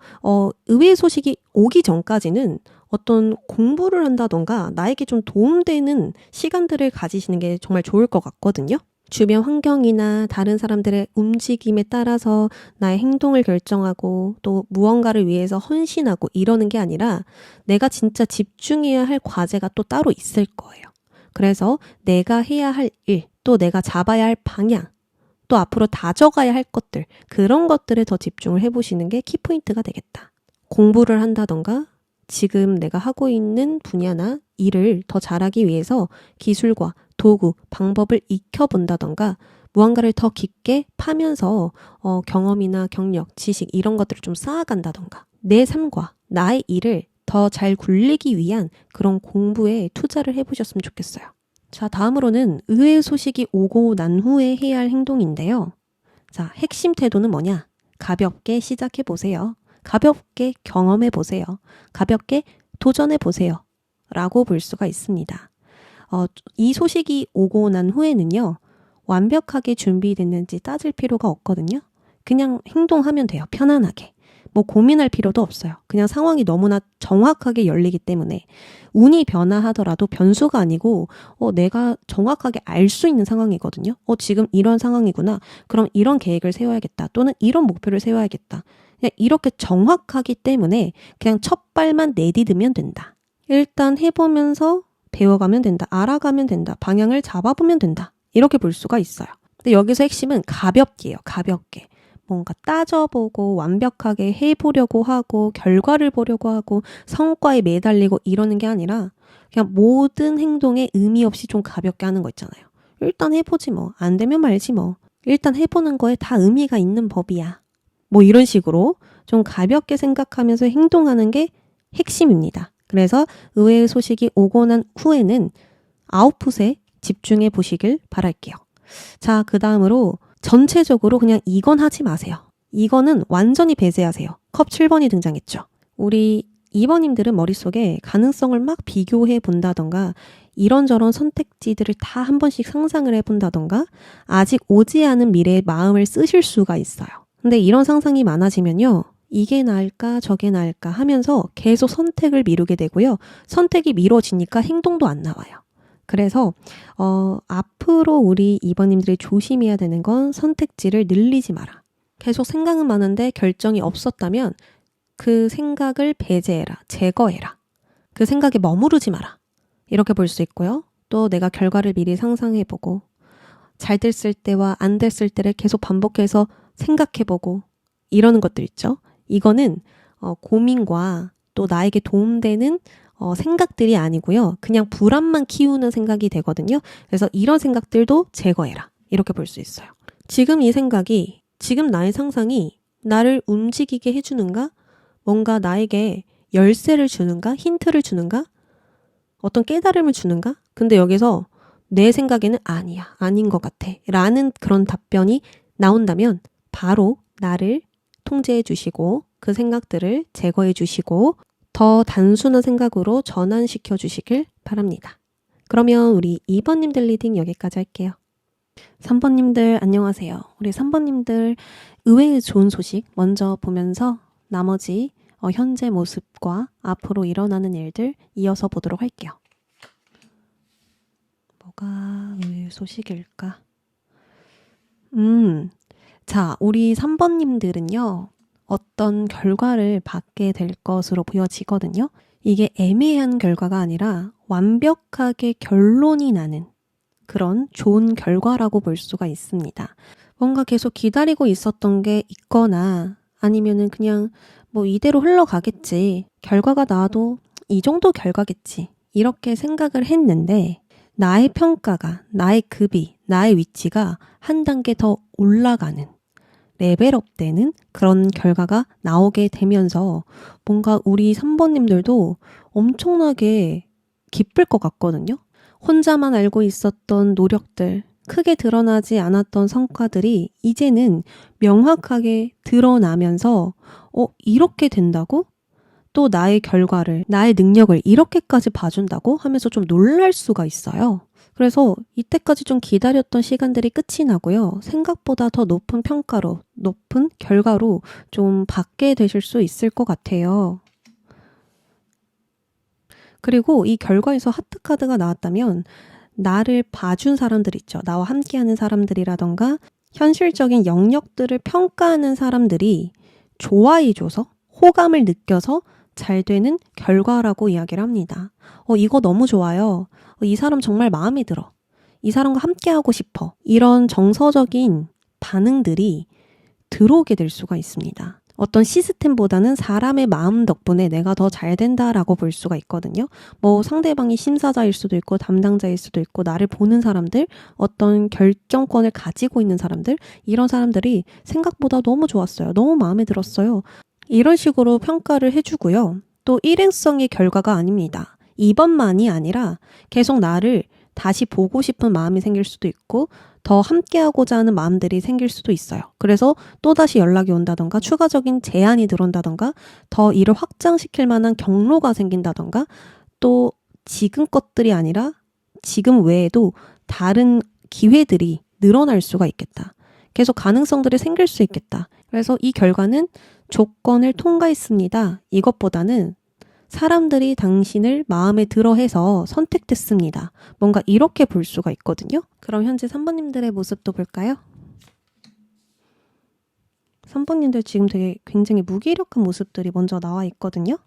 Speaker 1: 의외의 소식이 오기 전까지는 어떤 공부를 한다던가 나에게 좀 도움되는 시간들을 가지시는 게 정말 좋을 것 같거든요. 주변 환경이나 다른 사람들의 움직임에 따라서 나의 행동을 결정하고 또 무언가를 위해서 헌신하고 이러는 게 아니라 내가 진짜 집중해야 할 과제가 또 따로 있을 거예요. 그래서 내가 해야 할 일, 또 내가 잡아야 할 방향, 또 앞으로 다져가야 할 것들, 그런 것들에 더 집중을 해보시는 게 키포인트가 되겠다. 공부를 한다던가 지금 내가 하고 있는 분야나 일을 더 잘하기 위해서 기술과 도구, 방법을 익혀본다던가 무언가를 더 깊게 파면서 경험이나 경력, 지식 이런 것들을 좀 쌓아간다던가 내 삶과 나의 일을 더 잘 굴리기 위한 그런 공부에 투자를 해보셨으면 좋겠어요. 자, 다음으로는 의외의 소식이 오고 난 후에 해야 할 행동인데요. 자, 핵심 태도는 뭐냐? 가볍게 시작해 보세요. 가볍게 경험해 보세요. 가볍게 도전해 보세요. 라고 볼 수가 있습니다. 이 소식이 오고 난 후에는요, 완벽하게 준비됐는지 따질 필요가 없거든요. 그냥 행동하면 돼요. 편안하게. 뭐 고민할 필요도 없어요. 그냥 상황이 너무나 정확하게 열리기 때문에 운이 변화하더라도 변수가 아니고 내가 정확하게 알 수 있는 상황이거든요. 지금 이런 상황이구나. 그럼 이런 계획을 세워야겠다. 또는 이런 목표를 세워야겠다. 그냥 이렇게 정확하기 때문에 그냥 첫 발만 내디디면 된다. 일단 해보면서 배워가면 된다. 알아가면 된다. 방향을 잡아보면 된다. 이렇게 볼 수가 있어요. 근데 여기서 핵심은 가볍게요. 가볍게. 뭔가 따져보고 완벽하게 해보려고 하고 결과를 보려고 하고 성과에 매달리고 이러는 게 아니라 그냥 모든 행동에 의미 없이 좀 가볍게 하는 거 있잖아요. 일단 해보지 뭐. 안 되면 말지 뭐. 일단 해보는 거에 다 의미가 있는 법이야. 뭐 이런 식으로 좀 가볍게 생각하면서 행동하는 게 핵심입니다. 그래서 의외의 소식이 오고 난 후에는 아웃풋에 집중해 보시길 바랄게요. 자, 그 다음으로 전체적으로 그냥 이건 하지 마세요. 이거는 완전히 배제하세요. 컵 7번이 등장했죠. 우리 2번님들은 머릿속에 가능성을 막 비교해 본다던가 이런저런 선택지들을 다 한 번씩 상상을 해본다던가 아직 오지 않은 미래의 마음을 쓰실 수가 있어요. 근데 이런 상상이 많아지면요. 이게 나을까 저게 나을까 하면서 계속 선택을 미루게 되고요. 선택이 미뤄지니까 행동도 안 나와요. 그래서 앞으로 우리 2번님들이 조심해야 되는 건 선택지를 늘리지 마라. 계속 생각은 많은데 결정이 없었다면 그 생각을 배제해라. 제거해라. 그 생각에 머무르지 마라. 이렇게 볼 수 있고요. 또 내가 결과를 미리 상상해보고 잘 됐을 때와 안 됐을 때를 계속 반복해서 생각해보고 이러는 것들 있죠. 이거는 고민과 또 나에게 도움되는 생각들이 아니고요. 그냥 불안만 키우는 생각이 되거든요. 그래서 이런 생각들도 제거해라. 이렇게 볼 수 있어요. 지금 이 생각이, 지금 나의 상상이 나를 움직이게 해주는가? 뭔가 나에게 열쇠를 주는가? 힌트를 주는가? 어떤 깨달음을 주는가? 근데 여기서 내 생각에는 아니야. 아닌 것 같아. 라는 그런 답변이 나온다면 바로 나를 통제해 주시고 그 생각들을 제거해 주시고 더 단순한 생각으로 전환시켜 주시길 바랍니다. 그러면 우리 2번님들 리딩 여기까지 할게요. 3번님들 안녕하세요. 우리 3번님들 의외의 좋은 소식 먼저 보면서 나머지 현재 모습과 앞으로 일어나는 일들 이어서 보도록 할게요. 뭐가 의외의 소식일까? 자, 우리 3번님들은요. 어떤 결과를 받게 될 것으로 보여지거든요. 이게 애매한 결과가 아니라 완벽하게 결론이 나는 그런 좋은 결과라고 볼 수가 있습니다. 뭔가 계속 기다리고 있었던 게 있거나 아니면은 그냥 뭐 이대로 흘러가겠지. 결과가 나와도 이 정도 결과겠지. 이렇게 생각을 했는데 나의 평가가, 나의 급이, 나의 위치가 한 단계 더 올라가는 레벨업 되는 그런 결과가 나오게 되면서 뭔가 우리 3번님들도 엄청나게 기쁠 것 같거든요. 혼자만 알고 있었던 노력들, 크게 드러나지 않았던 성과들이 이제는 명확하게 드러나면서 이렇게 된다고? 또 나의 결과를, 나의 능력을 이렇게까지 봐준다고 하면서 좀 놀랄 수가 있어요. 그래서 이때까지 좀 기다렸던 시간들이 끝이 나고요. 생각보다 더 높은 평가로, 높은 결과로 좀 받게 되실 수 있을 것 같아요. 그리고 이 결과에서 하트카드가 나왔다면 나를 봐준 사람들 있죠. 나와 함께하는 사람들이라던가 현실적인 영역들을 평가하는 사람들이 좋아해줘서 호감을 느껴서 잘 되는 결과라고 이야기를 합니다. 이거 너무 좋아요. 이 사람 정말 마음에 들어. 이 사람과 함께하고 싶어. 이런 정서적인 반응들이 들어오게 될 수가 있습니다. 어떤 시스템보다는 사람의 마음 덕분에 내가 더 잘 된다라고 볼 수가 있거든요. 뭐 상대방이 심사자일 수도 있고 담당자일 수도 있고 나를 보는 사람들, 어떤 결정권을 가지고 있는 사람들, 이런 사람들이 생각보다 너무 좋았어요. 너무 마음에 들었어요. 이런 식으로 평가를 해주고요. 또 일행성의 결과가 아닙니다. 이번만이 아니라 계속 나를 다시 보고 싶은 마음이 생길 수도 있고 더 함께하고자 하는 마음들이 생길 수도 있어요. 그래서 또다시 연락이 온다던가 추가적인 제안이 들어온다던가 더 일을 확장시킬 만한 경로가 생긴다던가 또 지금 것들이 아니라 지금 외에도 다른 기회들이 늘어날 수가 있겠다. 계속 가능성들이 생길 수 있겠다. 그래서 이 결과는 조건을 통과했습니다. 이것보다는 사람들이 당신을 마음에 들어 해서 선택됐습니다. 뭔가 이렇게 볼 수가 있거든요. 그럼 현재 3번님들의 모습도 볼까요? 3번님들 지금 되게 굉장히 무기력한 모습들이 먼저 나와 있거든요.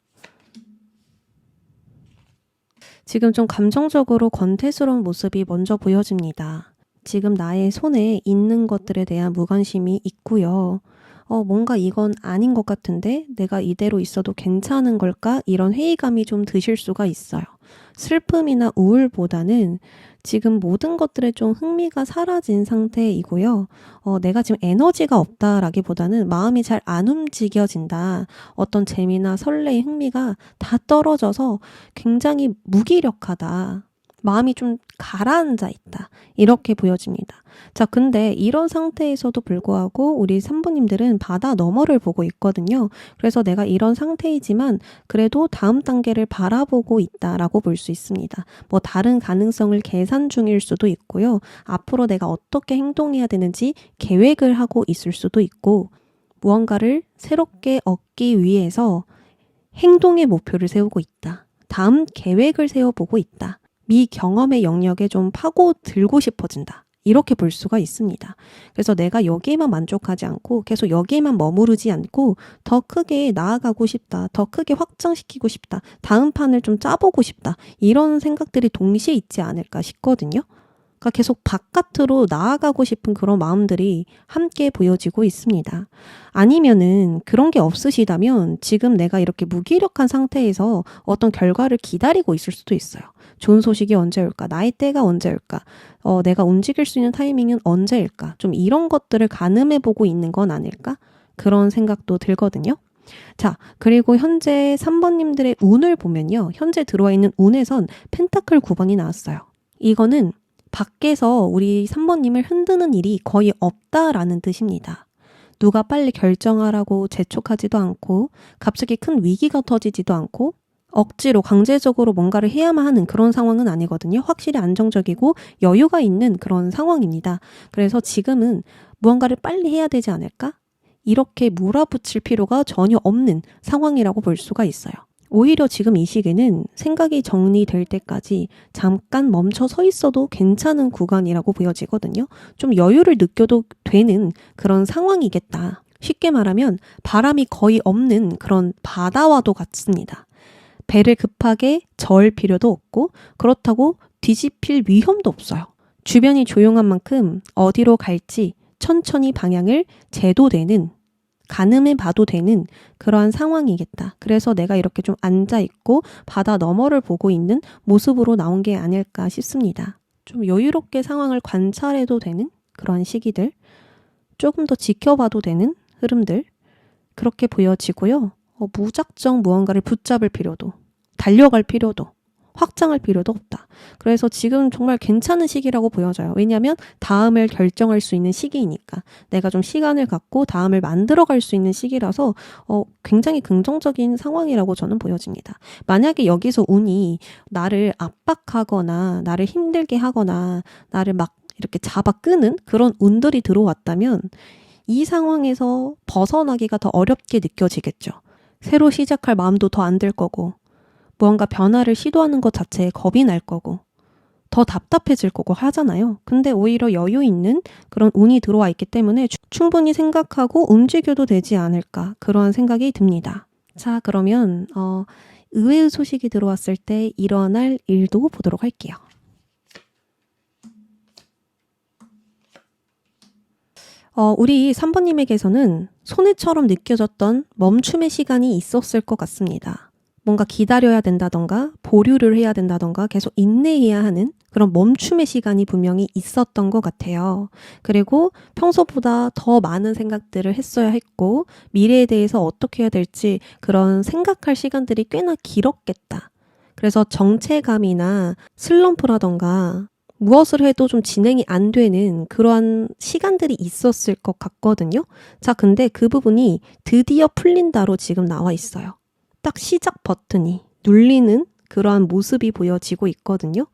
Speaker 1: 지금 좀 감정적으로 권태스러운 모습이 먼저 보여집니다. 지금 나의 손에 있는 것들에 대한 무관심이 있고요. 뭔가 이건 아닌 것 같은데 내가 이대로 있어도 괜찮은 걸까? 이런 회의감이 좀 드실 수가 있어요. 슬픔이나 우울보다는 지금 모든 것들에 좀 흥미가 사라진 상태이고요. 내가 지금 에너지가 없다라기보다는 마음이 잘 안 움직여진다. 어떤 재미나 설레의 흥미가 다 떨어져서 굉장히 무기력하다. 마음이 좀 가라앉아 있다. 이렇게 보여집니다. 자, 근데 이런 상태에서도 불구하고 우리 3번님들은 바다 너머를 보고 있거든요. 그래서 내가 이런 상태이지만 그래도 다음 단계를 바라보고 있다라고 볼 수 있습니다. 뭐 다른 가능성을 계산 중일 수도 있고요. 앞으로 내가 어떻게 행동해야 되는지 계획을 하고 있을 수도 있고 무언가를 새롭게 얻기 위해서 행동의 목표를 세우고 있다. 다음 계획을 세워보고 있다. 미경험의 영역에 좀 파고들고 싶어진다. 이렇게 볼 수가 있습니다. 그래서 내가 여기에만 만족하지 않고 계속 여기에만 머무르지 않고 더 크게 나아가고 싶다. 더 크게 확장시키고 싶다. 다음 판을 좀 짜보고 싶다. 이런 생각들이 동시에 있지 않을까 싶거든요. 그러니까 계속 바깥으로 나아가고 싶은 그런 마음들이 함께 보여지고 있습니다. 아니면은 그런 게 없으시다면 지금 내가 이렇게 무기력한 상태에서 어떤 결과를 기다리고 있을 수도 있어요. 좋은 소식이 언제 올까? 나의 때가 언제 올까? 내가 움직일 수 있는 타이밍은 언제일까? 좀 이런 것들을 가늠해보고 있는 건 아닐까? 그런 생각도 들거든요. 자, 그리고 현재 3번님들의 운을 보면요. 현재 들어와 있는 운에선 펜타클 9번이 나왔어요. 이거는 밖에서 우리 3번님을 흔드는 일이 거의 없다라는 뜻입니다. 누가 빨리 결정하라고 재촉하지도 않고 갑자기 큰 위기가 터지지도 않고 억지로 강제적으로 뭔가를 해야만 하는 그런 상황은 아니거든요. 확실히 안정적이고 여유가 있는 그런 상황입니다. 그래서 지금은 무언가를 빨리 해야 되지 않을까? 이렇게 몰아붙일 필요가 전혀 없는 상황이라고 볼 수가 있어요. 오히려 지금 이 시기는 생각이 정리될 때까지 잠깐 멈춰 서 있어도 괜찮은 구간이라고 보여지거든요. 좀 여유를 느껴도 되는 그런 상황이겠다. 쉽게 말하면 바람이 거의 없는 그런 바다와도 같습니다. 배를 급하게 저을 필요도 없고 그렇다고 뒤집힐 위험도 없어요. 주변이 조용한 만큼 어디로 갈지 천천히 방향을 재도 되는 가늠해 봐도 되는 그러한 상황이겠다. 그래서 내가 이렇게 좀 앉아있고 바다 너머를 보고 있는 모습으로 나온 게 아닐까 싶습니다. 좀 여유롭게 상황을 관찰해도 되는 그런 시기들, 조금 더 지켜봐도 되는 흐름들 그렇게 보여지고요. 무작정 무언가를 붙잡을 필요도, 달려갈 필요도, 확장할 필요도 없다. 그래서 지금 정말 괜찮은 시기라고 보여져요. 왜냐하면 다음을 결정할 수 있는 시기이니까. 내가 좀 시간을 갖고 다음을 만들어갈 수 있는 시기라서 굉장히 긍정적인 상황이라고 저는 보여집니다. 만약에 여기서 운이 나를 압박하거나 나를 힘들게 하거나 나를 막 이렇게 잡아 끄는 그런 운들이 들어왔다면 이 상황에서 벗어나기가 더 어렵게 느껴지겠죠. 새로 시작할 마음도 더 안 들 거고 무언가 변화를 시도하는 것 자체에 겁이 날 거고 더 답답해질 거고 하잖아요. 근데 오히려 여유 있는 그런 운이 들어와 있기 때문에 충분히 생각하고 움직여도 되지 않을까 그러한 생각이 듭니다. 자, 그러면 의외의 소식이 들어왔을 때 일어날 일도 보도록 할게요. 우리 3번님에게서는 손해처럼 느껴졌던 멈춤의 시간이 있었을 것 같습니다. 뭔가 기다려야 된다던가 보류를 해야 된다던가 계속 인내해야 하는 그런 멈춤의 시간이 분명히 있었던 것 같아요. 그리고 평소보다 더 많은 생각들을 했어야 했고 미래에 대해서 어떻게 해야 될지 그런 생각할 시간들이 꽤나 길었겠다. 그래서 정체감이나 슬럼프라던가 무엇을 해도 좀 진행이 안 되는 그러한 시간들이 있었을 것 같거든요. 자, 근데 그 부분이 드디어 풀린다로 지금 나와 있어요. 딱 시작 버튼이 눌리는 그러한 모습이 보여지고 있거든요.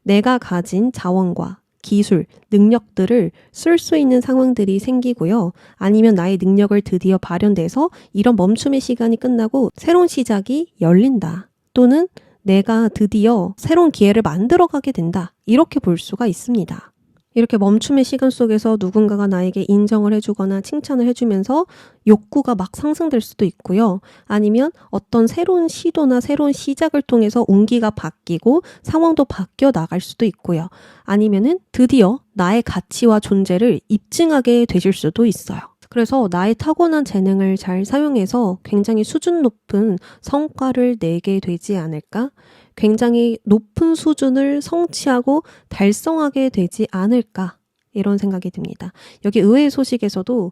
Speaker 1: 내가 가진 자원과 기술, 능력들을 쓸 수 있는 상황들이 생기고요. 아니면 나의 능력을 드디어 발현돼서 이런 멈춤의 시간이 끝나고 새로운 시작이 열린다. 또는 내가 드디어 새로운 기회를 만들어가게 된다. 이렇게 볼 수가 있습니다. 이렇게 멈춤의 시간 속에서 누군가가 나에게 인정을 해주거나 칭찬을 해주면서 욕구가 막 상승될 수도 있고요. 아니면 어떤 새로운 시도나 새로운 시작을 통해서 운기가 바뀌고 상황도 바뀌어 나갈 수도 있고요. 아니면은 드디어 나의 가치와 존재를 입증하게 되실 수도 있어요. 그래서 나의 타고난 재능을 잘 사용해서 굉장히 수준 높은 성과를 내게 되지 않을까? 굉장히 높은 수준을 성취하고 달성하게 되지 않을까? 이런 생각이 듭니다. 여기 의외의 소식에서도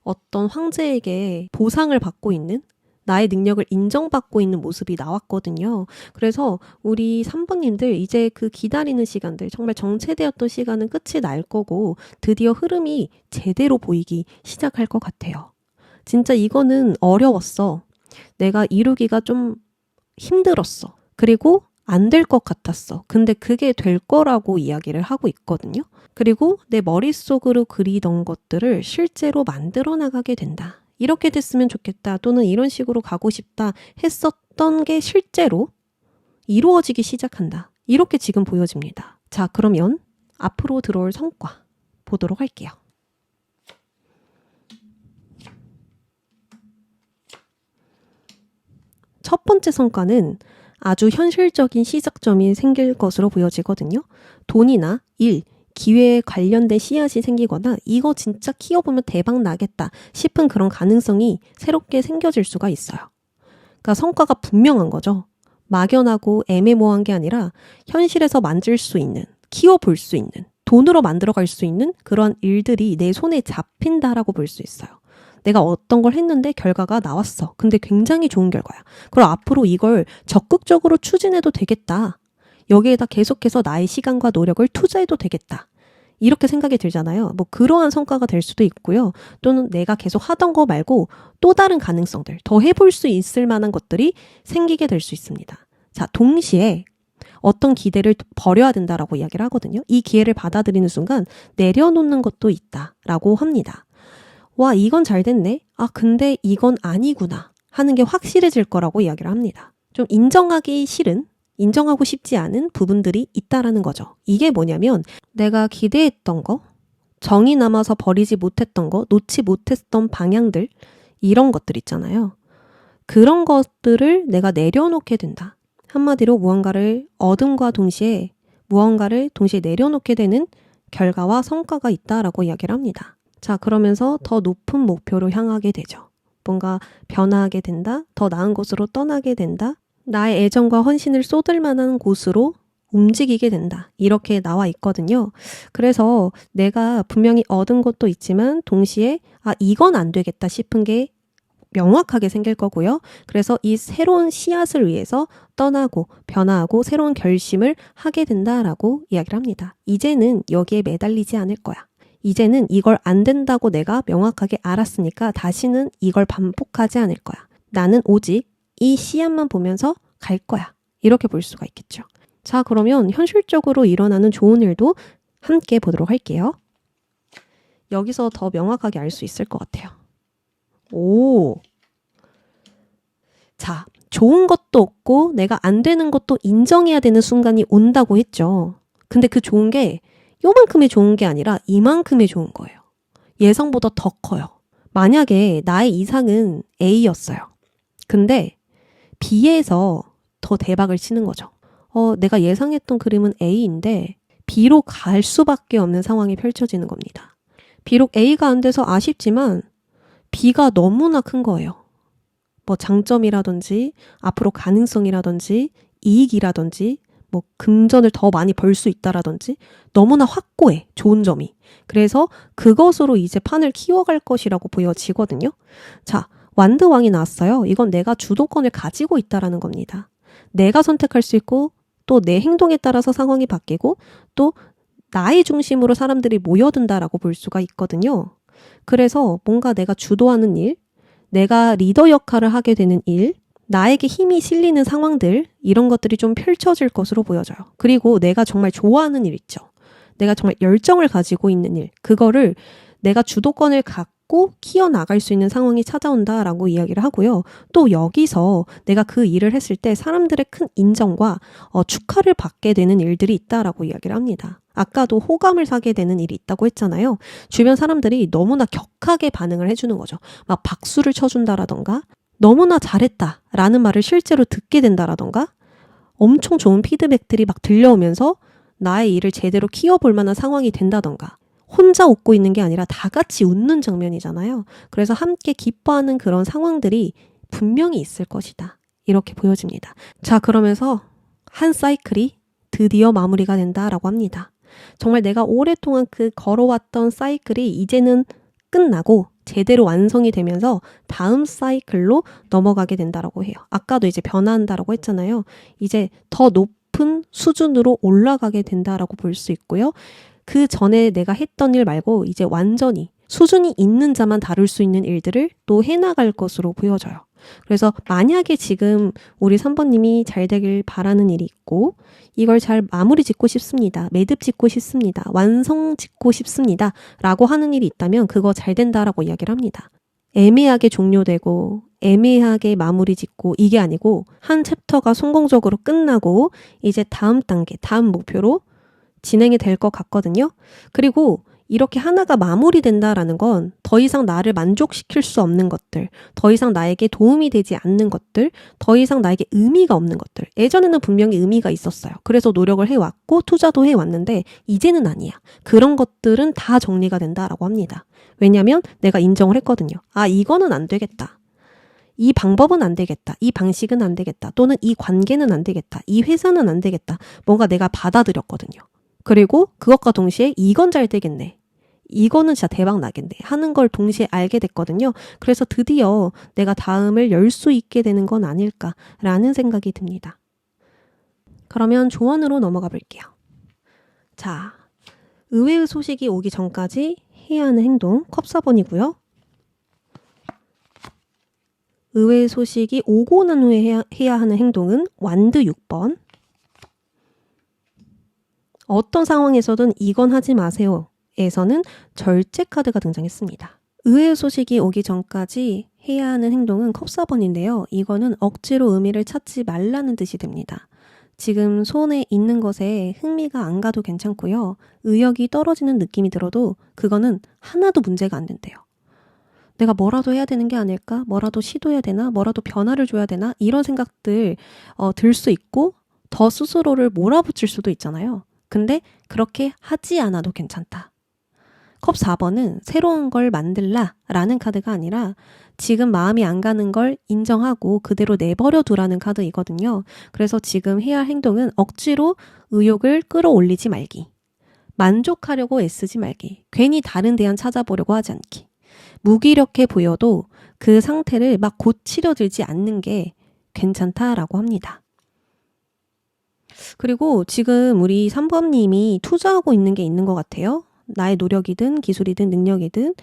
Speaker 1: 어떤 황제에게 보상을 받고 있는 나의 능력을 인정받고 있는 모습이 나왔거든요. 그래서 우리 산부님들 이제 그 기다리는 시간들, 정말 정체되었던 시간은 끝이 날 거고 드디어 흐름이 제대로 보이기 시작할 것 같아요. 진짜 이거는 어려웠어. 내가 이루기가 좀 힘들었어. 그리고 안 될 것 같았어. 근데 그게 될 거라고 이야기를 하고 있거든요. 그리고 내 머릿속으로 그리던 것들을 실제로 만들어 나가게 된다. 이렇게 됐으면 좋겠다 또는 이런 식으로 가고 싶다 했었던 게 실제로 이루어지기 시작한다. 이렇게 지금 보여집니다. 자, 그러면 앞으로 들어올 성과 보도록 할게요. 첫 번째 성과는 아주 현실적인 시작점이 생길 것으로 보여지거든요. 돈이나 일, 기회에 관련된 씨앗이 생기거나 이거 진짜 키워보면 대박 나겠다 싶은 그런 가능성이 새롭게 생겨질 수가 있어요. 그러니까 성과가 분명한 거죠. 막연하고 애매모호한 게 아니라 현실에서 만질 수 있는, 키워볼 수 있는, 돈으로 만들어갈 수 있는 그런 일들이 내 손에 잡힌다라고 볼 수 있어요. 내가 어떤 걸 했는데 결과가 나왔어. 근데 굉장히 좋은 결과야. 그럼 앞으로 이걸 적극적으로 추진해도 되겠다. 여기에다 계속해서 나의 시간과 노력을 투자해도 되겠다. 이렇게 생각이 들잖아요. 뭐 그러한 성과가 될 수도 있고요. 또는 내가 계속 하던 거 말고 또 다른 가능성들, 더 해볼 수 있을 만한 것들이 생기게 될 수 있습니다. 자, 동시에 어떤 기대를 버려야 된다라고 이야기를 하거든요. 이 기회를 받아들이는 순간 내려놓는 것도 있다라고 합니다. 와, 이건 잘 됐네. 아, 근데 이건 아니구나 하는 게 확실해질 거라고 이야기를 합니다. 좀 인정하기 싫은, 인정하고 싶지 않은 부분들이 있다라는 거죠. 이게 뭐냐면 내가 기대했던 거, 정이 남아서 버리지 못했던 거, 놓지 못했던 방향들, 이런 것들 있잖아요. 그런 것들을 내가 내려놓게 된다. 한마디로 무언가를 얻음과 동시에 무언가를 동시에 내려놓게 되는 결과와 성과가 있다라고 이야기를 합니다. 자, 그러면서 더 높은 목표로 향하게 되죠. 뭔가 변화하게 된다, 더 나은 곳으로 떠나게 된다, 나의 애정과 헌신을 쏟을 만한 곳으로 움직이게 된다. 이렇게 나와 있거든요. 그래서 내가 분명히 얻은 것도 있지만 동시에 아, 이건 안 되겠다 싶은 게 명확하게 생길 거고요. 그래서 이 새로운 씨앗을 위해서 떠나고 변화하고 새로운 결심을 하게 된다라고 이야기를 합니다. 이제는 여기에 매달리지 않을 거야. 이제는 이걸 안 된다고 내가 명확하게 알았으니까 다시는 이걸 반복하지 않을 거야. 나는 오직 이 씨앗만 보면서 갈 거야. 이렇게 볼 수가 있겠죠. 자, 그러면 현실적으로 일어나는 좋은 일도 함께 보도록 할게요. 여기서 더 명확하게 알 수 있을 것 같아요. 오. 자, 좋은 것도 없고 내가 안 되는 것도 인정해야 되는 순간이 온다고 했죠. 근데 그 좋은 게 요만큼의 좋은 게 아니라 이만큼의 좋은 거예요. 예상보다 더 커요. 만약에 나의 이상은 A였어요. 근데 B에서 더 대박을 치는 거죠. 내가 예상했던 그림은 A인데 B로 갈 수밖에 없는 상황이 펼쳐지는 겁니다. 비록 A가 안 돼서 아쉽지만 B가 너무나 큰 거예요. 뭐 장점이라든지 앞으로 가능성이라든지 이익이라든지 뭐 금전을 더 많이 벌 수 있다라든지 너무나 확고해, 좋은 점이. 그래서 그것으로 이제 판을 키워갈 것이라고 보여지거든요. 자, 완드왕이 나왔어요. 이건 내가 주도권을 가지고 있다라는 겁니다. 내가 선택할 수 있고 또 내 행동에 따라서 상황이 바뀌고 또 나의 중심으로 사람들이 모여든다라고 볼 수가 있거든요. 그래서 뭔가 내가 주도하는 일, 내가 리더 역할을 하게 되는 일, 나에게 힘이 실리는 상황들, 이런 것들이 좀 펼쳐질 것으로 보여져요. 그리고 내가 정말 좋아하는 일 있죠. 내가 정말 열정을 가지고 있는 일, 그거를 내가 주도권을 갖고 키워나갈 수 있는 상황이 찾아온다라고 이야기를 하고요. 또 여기서 내가 그 일을 했을 때 사람들의 큰 인정과 축하를 받게 되는 일들이 있다라고 이야기를 합니다. 아까도 호감을 사게 되는 일이 있다고 했잖아요. 주변 사람들이 너무나 격하게 반응을 해주는 거죠. 막 박수를 쳐준다라던가 너무나 잘했다라는 말을 실제로 듣게 된다라던가 엄청 좋은 피드백들이 막 들려오면서 나의 일을 제대로 키워볼 만한 상황이 된다던가 혼자 웃고 있는 게 아니라 다 같이 웃는 장면이잖아요. 그래서 함께 기뻐하는 그런 상황들이 분명히 있을 것이다. 이렇게 보여집니다. 자, 그러면서 한 사이클이 드디어 마무리가 된다라고 합니다. 정말 내가 오랫동안 그 걸어왔던 사이클이 이제는 끝나고 제대로 완성이 되면서 다음 사이클로 넘어가게 된다라고 해요. 아까도 이제 변화한다라고 했잖아요. 이제 더 높은 수준으로 올라가게 된다라고 볼 수 있고요. 그 전에 내가 했던 일 말고 이제 완전히 수준이 있는 자만 다룰 수 있는 일들을 또 해나갈 것으로 보여져요. 그래서 만약에 지금 우리 3번님이 잘 되길 바라는 일이 있고 이걸 잘 마무리 짓고 싶습니다. 매듭 짓고 싶습니다. 완성 짓고 싶습니다. 라고 하는 일이 있다면 그거 잘 된다라고 이야기를 합니다. 애매하게 종료되고 애매하게 마무리 짓고 이게 아니고 한 챕터가 성공적으로 끝나고 이제 다음 단계, 다음 목표로 진행이 될 것 같거든요. 그리고 이렇게 하나가 마무리된다라는 건 더 이상 나를 만족시킬 수 없는 것들, 더 이상 나에게 도움이 되지 않는 것들, 더 이상 나에게 의미가 없는 것들. 예전에는 분명히 의미가 있었어요. 그래서 노력을 해왔고 투자도 해왔는데 이제는 아니야. 그런 것들은 다 정리가 된다라고 합니다. 왜냐하면 내가 인정을 했거든요. 아, 이거는 안 되겠다. 이 방법은 안 되겠다. 이 방식은 안 되겠다. 또는 이 관계는 안 되겠다. 이 회사는 안 되겠다. 뭔가 내가 받아들였거든요. 그리고 그것과 동시에 이건 잘 되겠네. 이거는 진짜 대박 나겠네 하는 걸 동시에 알게 됐거든요. 그래서 드디어 내가 다음을 열 수 있게 되는 건 아닐까라는 생각이 듭니다. 그러면 조언으로 넘어가 볼게요. 자, 의외의 소식이 오기 전까지 해야 하는 행동 컵 4번이고요. 의외의 소식이 오고 난 후에 해야 하는 행동은 완드 6번. 어떤 상황에서든 이건 하지 마세요. 에서는 절제 카드가 등장했습니다. 의외의 소식이 오기 전까지 해야 하는 행동은 컵 4번인데요. 이거는 억지로 의미를 찾지 말라는 뜻이 됩니다. 지금 손에 있는 것에 흥미가 안 가도 괜찮고요. 의욕이 떨어지는 느낌이 들어도 그거는 하나도 문제가 안 된대요. 내가 뭐라도 해야 되는 게 아닐까? 뭐라도 시도해야 되나? 뭐라도 변화를 줘야 되나? 이런 생각들 들 수 있고 더 스스로를 몰아붙일 수도 있잖아요. 근데 그렇게 하지 않아도 괜찮다. 컵 4번은 새로운 걸 만들라 라는 카드가 아니라 지금 마음이 안 가는 걸 인정하고 그대로 내버려 두라는 카드이거든요. 그래서 지금 해야 할 행동은 억지로 의욕을 끌어올리지 말기. 만족하려고 애쓰지 말기. 괜히 다른 대안 찾아보려고 하지 않기. 무기력해 보여도 그 상태를 막 고치려 들지 않는 게 괜찮다라고 합니다. 그리고 지금 우리 3번님이 투자하고 있는 게 있는 것 같아요. 나의 노력이든 기술이든 능력이든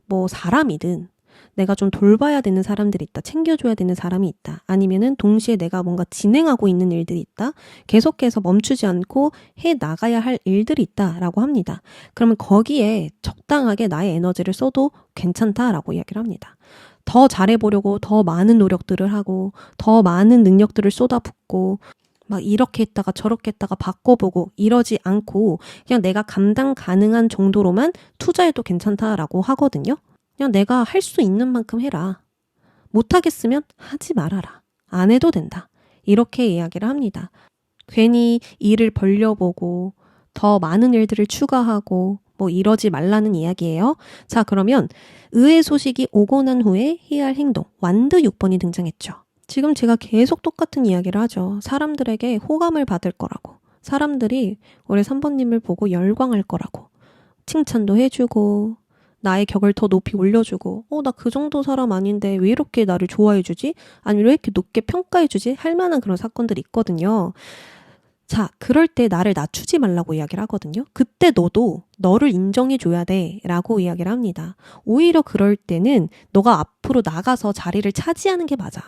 Speaker 1: 뭐 사람이든 내가 좀 돌봐야 되는 사람들이 있다. 챙겨줘야 되는 사람이 있다. 아니면은 동시에 내가 뭔가 진행하고 있는 일들이 있다. 계속해서 멈추지 않고 해 나가야 할 일들이 있다라고 합니다. 그러면 거기에 적당하게 나의 에너지를 써도 괜찮다라고 이야기를 합니다. 더 잘해보려고 더 많은 노력들을 하고 더 많은 능력들을 쏟아붓고 막 이렇게 했다가 저렇게 했다가 바꿔보고 이러지 않고 그냥 내가 감당 가능한 정도로만 투자해도 괜찮다라고 하거든요. 그냥 내가 할 수 있는 만큼 해라. 못하겠으면 하지 말아라. 안 해도 된다. 이렇게 이야기를 합니다. 괜히 일을 벌려보고 더 많은 일들을 추가하고 뭐 이러지 말라는 이야기예요. 자, 그러면 의외의 소식이 오고 난 후에 해야 할 행동 완드 6번이 등장했죠. 지금 제가 계속 똑같은 이야기를 하죠. 사람들에게 호감을 받을 거라고. 사람들이 우리 3번님을 보고 열광할 거라고. 칭찬도 해주고 나의 격을 더 높이 올려주고 나 그 정도 사람 아닌데 왜 이렇게 나를 좋아해주지? 아니면 왜 이렇게 높게 평가해주지? 할 만한 그런 사건들이 있거든요. 자, 그럴 때 나를 낮추지 말라고 이야기를 하거든요. 그때 너도 너를 인정해줘야 돼 라고 이야기를 합니다. 오히려 그럴 때는 너가 앞으로 나가서 자리를 차지하는 게 맞아.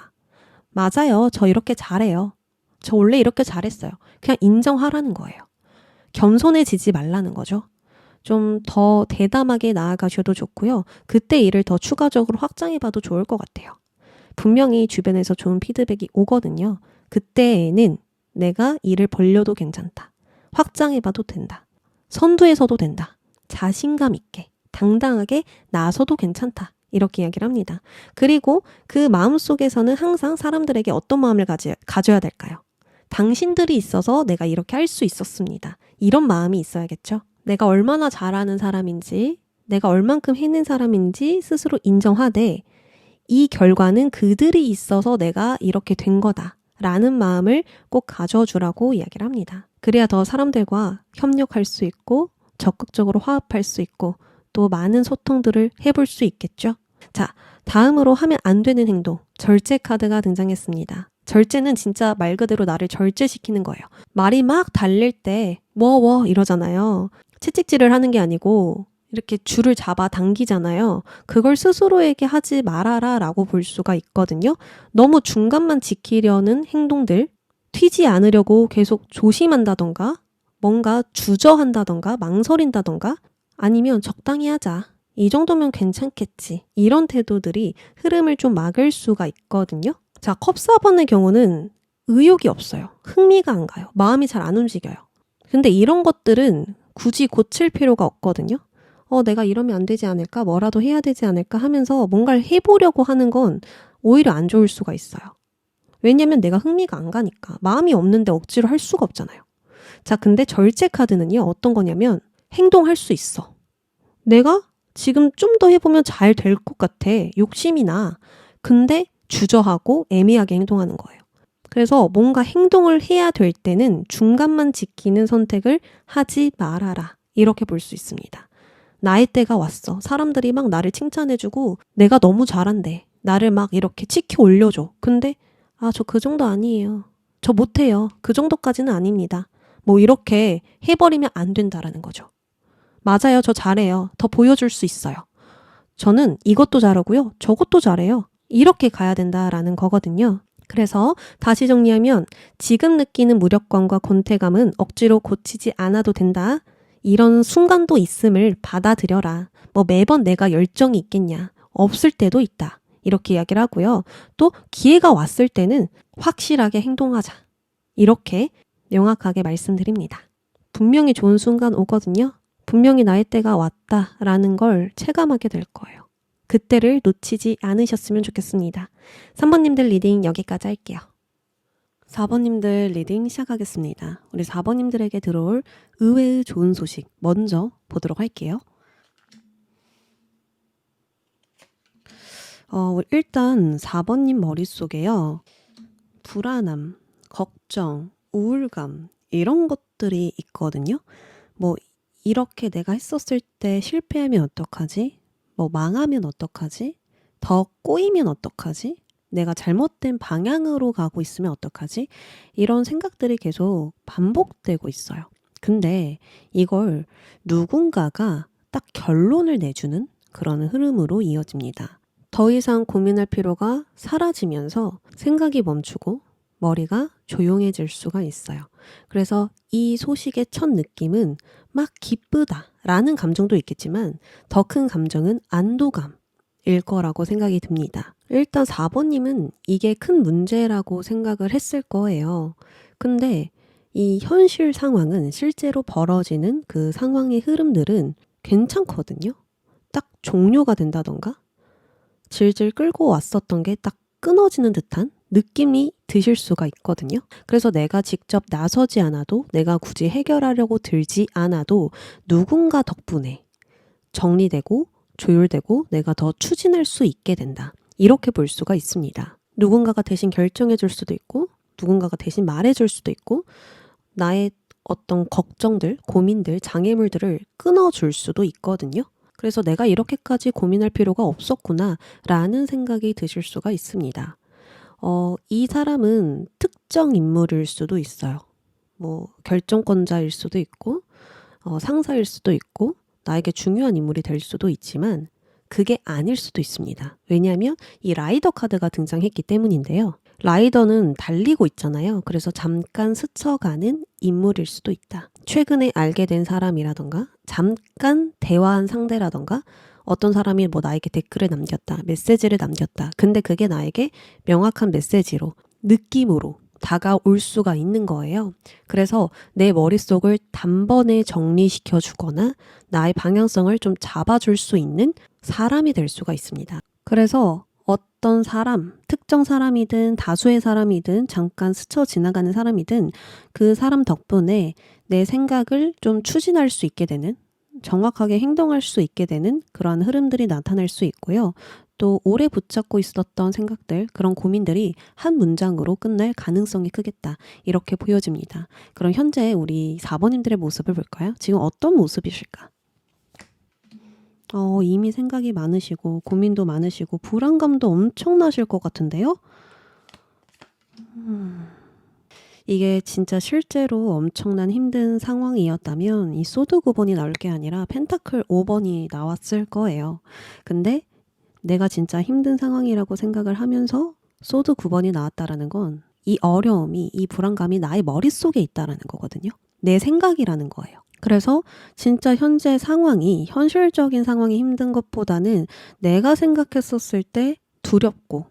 Speaker 1: 맞아요. 저 이렇게 잘해요. 저 원래 이렇게 잘했어요. 그냥 인정하라는 거예요. 겸손해지지 말라는 거죠. 좀 더 대담하게 나아가셔도 좋고요. 그때 일을 더 추가적으로 확장해봐도 좋을 것 같아요. 분명히 주변에서 좋은 피드백이 오거든요. 그때는 내가 일을 벌려도 괜찮다. 확장해봐도 된다. 선두에서도 된다. 자신감 있게, 당당하게 나서도 괜찮다. 이렇게 이야기를 합니다. 그리고 그 마음속에서는 항상 사람들에게 어떤 마음을 가져야 될까요? 당신들이 있어서 내가 이렇게 할 수 있었습니다. 이런 마음이 있어야겠죠? 내가 얼마나 잘하는 사람인지, 내가 얼만큼 해낸 사람인지 스스로 인정하되 이 결과는 그들이 있어서 내가 이렇게 된 거다 라는 마음을 꼭 가져주라고 이야기를 합니다. 그래야 더 사람들과 협력할 수 있고 적극적으로 화합할 수 있고 또 많은 소통들을 해볼 수 있겠죠. 자, 다음으로 하면 안 되는 행동, 절제 카드가 등장했습니다. 절제는 진짜 말 그대로 나를 절제시키는 거예요. 말이 막 달릴 때 이러잖아요. 채찍질을 하는 게 아니고 이렇게 줄을 잡아 당기잖아요. 그걸 스스로에게 하지 말아라 라고 볼 수가 있거든요. 너무 중간만 지키려는 행동들, 튀지 않으려고 계속 조심한다던가, 뭔가 주저한다던가, 망설인다던가, 아니면 적당히 하자. 이 정도면 괜찮겠지. 이런 태도들이 흐름을 좀 막을 수가 있거든요. 자, 컵 4번의 경우는 의욕이 없어요. 흥미가 안 가요. 마음이 잘 안 움직여요. 근데 이런 것들은 굳이 고칠 필요가 없거든요. 내가 이러면 안 되지 않을까? 뭐라도 해야 되지 않을까? 하면서 뭔가를 해보려고 하는 건 오히려 안 좋을 수가 있어요. 왜냐면 내가 흥미가 안 가니까. 마음이 없는데 억지로 할 수가 없잖아요. 자, 근데 절제 카드는요, 어떤 거냐면 행동할 수 있어. 내가 지금 좀 더 해보면 잘 될 것 같아. 욕심이 나. 근데 주저하고 애매하게 행동하는 거예요. 그래서 뭔가 행동을 해야 될 때는 중간만 지키는 선택을 하지 말아라. 이렇게 볼 수 있습니다. 나의 때가 왔어. 사람들이 막 나를 칭찬해주고 내가 너무 잘한대. 나를 막 이렇게 치켜 올려줘. 근데 저 그 정도 아니에요. 저 못해요. 그 정도까지는 아닙니다. 뭐 이렇게 해버리면 안 된다라는 거죠. 맞아요. 저 잘해요. 더 보여줄 수 있어요. 저는 이것도 잘하고요. 저것도 잘해요. 이렇게 가야 된다라는 거거든요. 그래서 다시 정리하면 지금 느끼는 무력감과 권태감은 억지로 고치지 않아도 된다. 이런 순간도 있음을 받아들여라. 뭐 매번 내가 열정이 있겠냐. 없을 때도 있다. 이렇게 이야기를 하고요. 또 기회가 왔을 때는 확실하게 행동하자. 이렇게 명확하게 말씀드립니다. 분명히 좋은 순간 오거든요. 분명히 나의 때가 왔다라는 걸 체감하게 될 거예요. 그때를 놓치지 않으셨으면 좋겠습니다. 3번님들 리딩 여기까지 할게요. 4번님들 리딩 시작하겠습니다. 우리 4번님들에게 들어올 의외의 좋은 소식 먼저 보도록 할게요. 일단 4번님 머릿속에요. 불안함, 걱정, 우울감 이런 것들이 있거든요. 뭐 이렇게 내가 했었을 때 실패하면 어떡하지? 뭐 망하면 어떡하지? 더 꼬이면 어떡하지? 내가 잘못된 방향으로 가고 있으면 어떡하지? 이런 생각들이 계속 반복되고 있어요. 근데 이걸 누군가가 딱 결론을 내주는 그런 흐름으로 이어집니다. 더 이상 고민할 필요가 사라지면서 생각이 멈추고 머리가 조용해질 수가 있어요. 그래서 이 소식의 첫 느낌은 막 기쁘다라는 감정도 있겠지만 더 큰 감정은 안도감일 거라고 생각이 듭니다. 일단 4번님은 이게 큰 문제라고 생각을 했을 거예요. 근데 이 현실 상황은 실제로 벌어지는 그 상황의 흐름들은 괜찮거든요. 딱 종료가 된다던가 질질 끌고 왔었던 게 딱 끊어지는 듯한 느낌이 드실 수가 있거든요. 그래서 내가 직접 나서지 않아도 내가 굳이 해결하려고 들지 않아도 누군가 덕분에 정리되고 조율되고 내가 더 추진할 수 있게 된다. 이렇게 볼 수가 있습니다. 누군가가 대신 결정해 줄 수도 있고 누군가가 대신 말해 줄 수도 있고 나의 어떤 걱정들, 고민들, 장애물들을 끊어줄 수도 있거든요. 그래서 내가 이렇게까지 고민할 필요가 없었구나 라는 생각이 드실 수가 있습니다. 이 사람은 특정 인물일 수도 있어요. 뭐 결정권자일 수도 있고 상사일 수도 있고 나에게 중요한 인물이 될 수도 있지만 그게 아닐 수도 있습니다. 왜냐하면 이 라이더 카드가 등장했기 때문인데요. 라이더는 달리고 있잖아요. 그래서 잠깐 스쳐가는 인물일 수도 있다. 최근에 알게 된 사람이라던가 잠깐 대화한 상대라던가 어떤 사람이 뭐 나에게 댓글을 남겼다, 메시지를 남겼다. 근데 그게 나에게 명확한 메시지로, 느낌으로 다가올 수가 있는 거예요. 그래서 내 머릿속을 단번에 정리시켜 주거나 나의 방향성을 좀 잡아줄 수 있는 사람이 될 수가 있습니다. 그래서 어떤 사람, 특정 사람이든 다수의 사람이든 잠깐 스쳐 지나가는 사람이든 그 사람 덕분에 내 생각을 좀 추진할 수 있게 되는, 정확하게 행동할 수 있게 되는 그러한 흐름들이 나타날 수 있고요. 또 오래 붙잡고 있었던 생각들, 그런 고민들이 한 문장으로 끝날 가능성이 크겠다. 이렇게 보여집니다. 그럼 현재 우리 4번님들의 모습을 볼까요? 지금 어떤 모습이실까? 이미 생각이 많으시고 고민도 많으시고 불안감도 엄청나실 것 같은데요? 이게 진짜 실제로 엄청난 힘든 상황이었다면 이 소드 9번이 나올 게 아니라 펜타클 5번이 나왔을 거예요. 근데 내가 진짜 힘든 상황이라고 생각을 하면서 소드 9번이 나왔다라는 건 이 어려움이, 이 불안감이 나의 머릿속에 있다라는 거거든요. 내 생각이라는 거예요. 그래서 진짜 현재 상황이, 현실적인 상황이 힘든 것보다는 내가 생각했었을 때 두렵고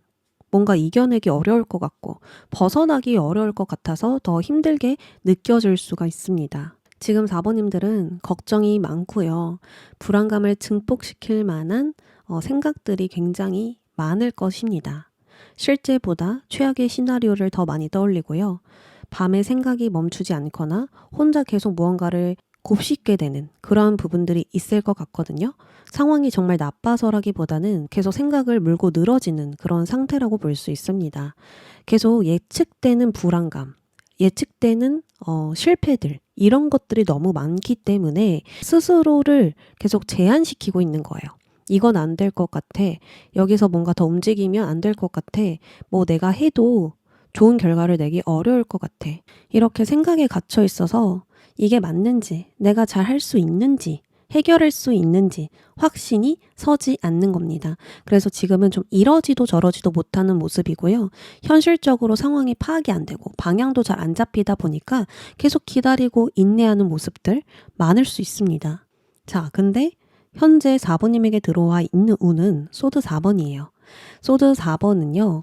Speaker 1: 뭔가 이겨내기 어려울 것 같고 벗어나기 어려울 것 같아서 더 힘들게 느껴질 수가 있습니다. 지금 4번님들은 걱정이 많고요. 불안감을 증폭시킬 만한 생각들이 굉장히 많을 것입니다. 실제보다 최악의 시나리오를 더 많이 떠올리고요. 밤에 생각이 멈추지 않거나 혼자 계속 무언가를 곱씹게 되는 그런 부분들이 있을 것 같거든요. 상황이 정말 나빠서라기보다는 계속 생각을 물고 늘어지는 그런 상태라고 볼 수 있습니다. 계속 예측되는 불안감, 예측되는 실패들, 이런 것들이 너무 많기 때문에 스스로를 계속 제한시키고 있는 거예요. 이건 안 될 것 같아. 여기서 뭔가 더 움직이면 안 될 것 같아. 뭐 내가 해도 좋은 결과를 내기 어려울 것 같아. 이렇게 생각에 갇혀 있어서 이게 맞는지, 내가 잘 할 수 있는지, 해결할 수 있는지 확신이 서지 않는 겁니다. 그래서 지금은 좀 이러지도 저러지도 못하는 모습이고요. 현실적으로 상황이 파악이 안 되고 방향도 잘 안 잡히다 보니까 계속 기다리고 인내하는 모습들 많을 수 있습니다. 자, 근데 현재 4번님에게 들어와 있는 운은 소드 4번이에요. 소드 4번은요,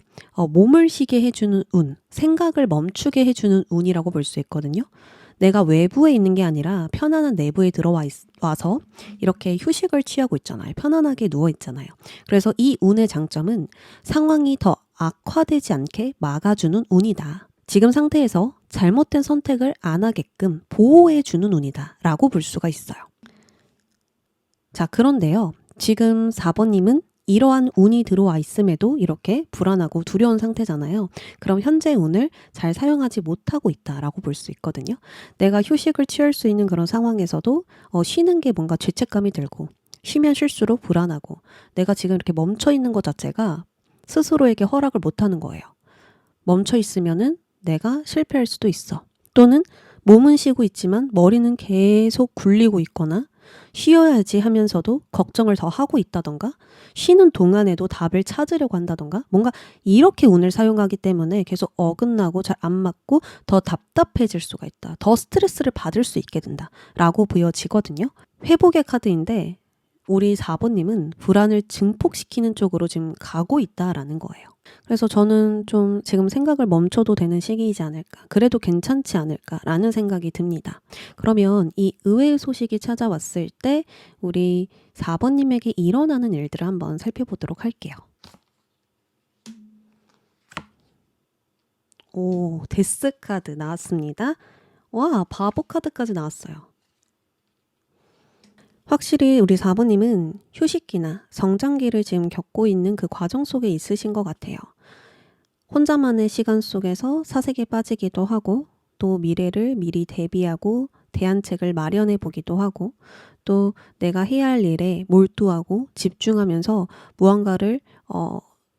Speaker 1: 몸을 쉬게 해주는 운, 생각을 멈추게 해주는 운이라고 볼 수 있거든요. 내가 외부에 있는 게 아니라 편안한 내부에 와서 이렇게 휴식을 취하고 있잖아요. 편안하게 누워 있잖아요. 그래서 이 운의 장점은 상황이 더 악화되지 않게 막아주는 운이다. 지금 상태에서 잘못된 선택을 안 하게끔 보호해주는 운이다 라고 볼 수가 있어요. 자, 그런데요. 지금 4번님은 이러한 운이 들어와 있음에도 이렇게 불안하고 두려운 상태잖아요. 그럼 현재 운을 잘 사용하지 못하고 있다라고 볼 수 있거든요. 내가 휴식을 취할 수 있는 그런 상황에서도 쉬는 게 뭔가 죄책감이 들고 쉬면 쉴수록 불안하고 내가 지금 이렇게 멈춰 있는 것 자체가 스스로에게 허락을 못하는 거예요. 멈춰 있으면은 내가 실패할 수도 있어. 또는 몸은 쉬고 있지만 머리는 계속 굴리고 있거나 쉬어야지 하면서도 걱정을 더 하고 있다던가 쉬는 동안에도 답을 찾으려고 한다던가 뭔가 이렇게 운을 사용하기 때문에 계속 어긋나고 잘 안 맞고 더 답답해질 수가 있다. 더 스트레스를 받을 수 있게 된다. 라고 보여지거든요. 회복의 카드인데 우리 4번님은 불안을 증폭시키는 쪽으로 지금 가고 있다라는 거예요. 그래서 저는 좀 지금 생각을 멈춰도 되는 시기이지 않을까. 그래도 괜찮지 않을까라는 생각이 듭니다. 그러면 이 의외의 소식이 찾아왔을 때 우리 4번님에게 일어나는 일들을 한번 살펴보도록 할게요. 오, 데스 카드 나왔습니다. 와, 바보 카드까지 나왔어요. 확실히 우리 4번님은 휴식기나 성장기를 지금 겪고 있는 그 과정 속에 있으신 것 같아요. 혼자만의 시간 속에서 사색에 빠지기도 하고 또 미래를 미리 대비하고 대안책을 마련해 보기도 하고 또 내가 해야 할 일에 몰두하고 집중하면서 무언가를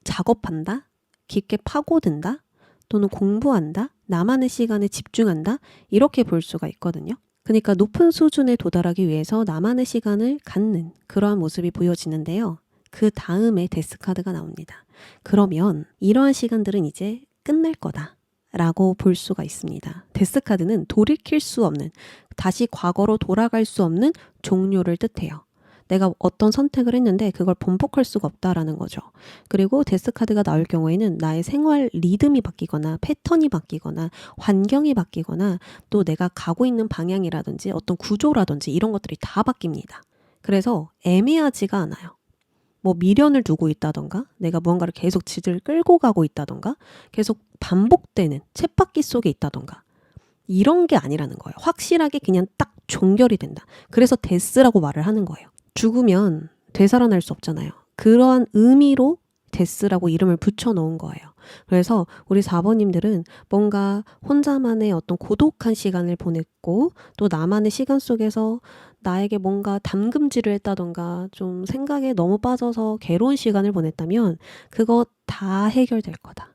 Speaker 1: 작업한다, 깊게 파고든다, 또는 공부한다 나만의 시간에 집중한다? 이렇게 볼 수가 있거든요. 그러니까 높은 수준에 도달하기 위해서 나만의 시간을 갖는 그러한 모습이 보여지는데요. 그 다음에 데스카드가 나옵니다. 그러면 이러한 시간들은 이제 끝날 거다 라고 볼 수가 있습니다. 데스카드는 돌이킬 수 없는, 다시 과거로 돌아갈 수 없는 종료를 뜻해요. 내가 어떤 선택을 했는데 그걸 번복할 수가 없다라는 거죠. 그리고 데스카드가 나올 경우에는 나의 생활 리듬이 바뀌거나 패턴이 바뀌거나 환경이 바뀌거나 또 내가 가고 있는 방향이라든지 어떤 구조라든지 이런 것들이 다 바뀝니다. 그래서 애매하지가 않아요. 뭐 미련을 두고 있다던가 내가 무언가를 계속 질을 끌고 가고 있다던가 계속 반복되는 쳇바퀴 속에 있다던가 이런 게 아니라는 거예요. 확실하게 그냥 딱 종결이 된다. 그래서 데스라고 말을 하는 거예요. 죽으면 되살아날 수 없잖아요. 그러한 의미로 데스라고 이름을 붙여놓은 거예요. 그래서 우리 4번님들은 뭔가 혼자만의 어떤 고독한 시간을 보냈고 또 나만의 시간 속에서 나에게 뭔가 담금질을 했다던가 좀 생각에 너무 빠져서 괴로운 시간을 보냈다면 그거 다 해결될 거다.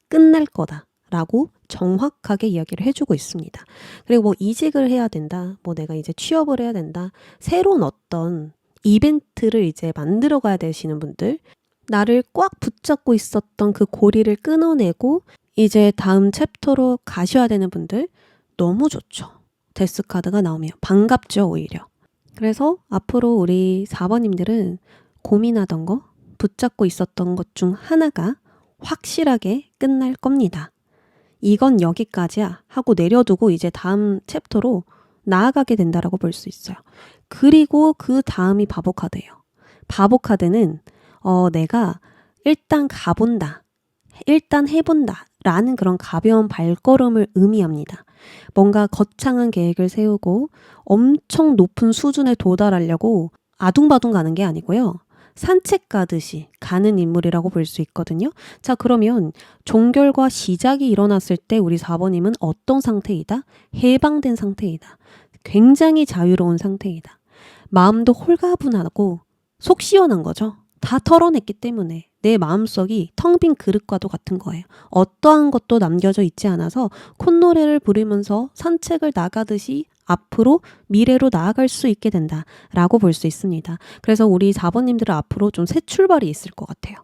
Speaker 1: 끝날 거다. 라고 정확하게 이야기를 해주고 있습니다. 그리고 뭐 이직을 해야 된다. 뭐 내가 이제 취업을 해야 된다. 새로운 어떤 이벤트를 이제 만들어 가야 되시는 분들, 나를 꽉 붙잡고 있었던 그 고리를 끊어내고 이제 다음 챕터로 가셔야 되는 분들 너무 좋죠. 데스카드가 나오면 반갑죠, 오히려. 그래서 앞으로 우리 4번님들은 고민하던 거, 붙잡고 있었던 것 중 하나가 확실하게 끝날 겁니다. 이건 여기까지야 하고 내려두고 이제 다음 챕터로 나아가게 된다라고 볼 수 있어요. 그리고 그 다음이 바보 카드예요. 바보 카드는 내가 일단 가본다, 일단 해본다 라는 그런 가벼운 발걸음을 의미합니다. 뭔가 거창한 계획을 세우고 엄청 높은 수준에 도달하려고 아둥바둥 가는 게 아니고요. 산책 가듯이 가는 인물이라고 볼 수 있거든요. 자, 그러면 종결과 시작이 일어났을 때 우리 4번님은 어떤 상태이다? 해방된 상태이다. 굉장히 자유로운 상태이다. 마음도 홀가분하고 속 시원한 거죠. 다 털어냈기 때문에 내 마음속이 텅 빈 그릇과도 같은 거예요. 어떠한 것도 남겨져 있지 않아서 콧노래를 부르면서 산책을 나가듯이 앞으로 미래로 나아갈 수 있게 된다라고 볼 수 있습니다. 그래서 우리 4번님들은 앞으로 좀 새 출발이 있을 것 같아요.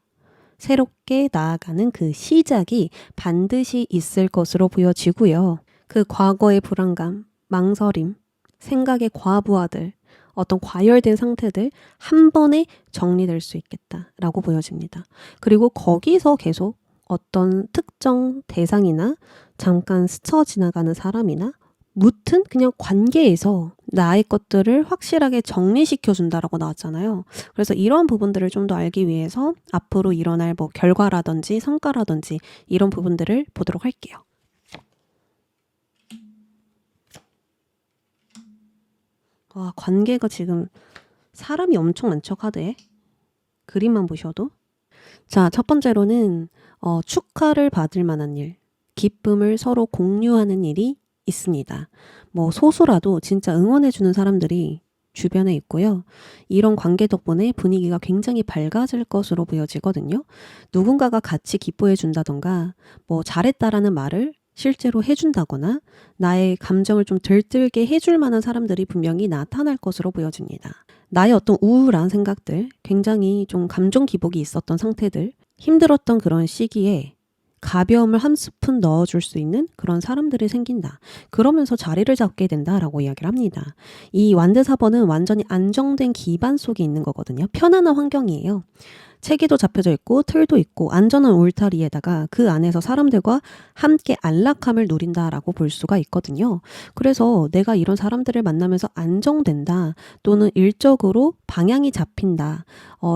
Speaker 1: 새롭게 나아가는 그 시작이 반드시 있을 것으로 보여지고요. 그 과거의 불안감, 망설임, 생각의 과부하들, 어떤 과열된 상태들 한 번에 정리될 수 있겠다라고 보여집니다. 그리고 거기서 계속 어떤 특정 대상이나 잠깐 스쳐 지나가는 사람이나 무튼 그냥 관계에서 나의 것들을 확실하게 정리시켜준다라고 나왔잖아요. 그래서 이런 부분들을 좀 더 알기 위해서 앞으로 일어날 뭐 결과라든지 성과라든지 이런 부분들을 보도록 할게요. 와, 관계가 지금 사람이 엄청 많죠, 카드에. 그림만 보셔도. 자, 첫 번째로는 축하를 받을 만한 일, 기쁨을 서로 공유하는 일이 있습니다. 뭐 소수라도 진짜 응원해주는 사람들이 주변에 있고요. 이런 관계 덕분에 분위기가 굉장히 밝아질 것으로 보여지거든요. 누군가가 같이 기뻐해 준다던가 뭐 잘했다라는 말을 실제로 해준다거나 나의 감정을 좀 들뜨게 해줄 만한 사람들이 분명히 나타날 것으로 보여집니다. 나의 어떤 우울한 생각들, 굉장히 좀 감정 기복이 있었던 상태들, 힘들었던 그런 시기에 가벼움을 한 스푼 넣어줄 수 있는 그런 사람들이 생긴다. 그러면서 자리를 잡게 된다라고 이야기를 합니다. 이 완드 4번은 완전히 안정된 기반 속에 있는 거거든요. 편안한 환경이에요. 체계도 잡혀져 있고 틀도 있고 안전한 울타리에다가 그 안에서 사람들과 함께 안락함을 누린다라고 볼 수가 있거든요. 그래서 내가 이런 사람들을 만나면서 안정된다 또는 일적으로 방향이 잡힌다.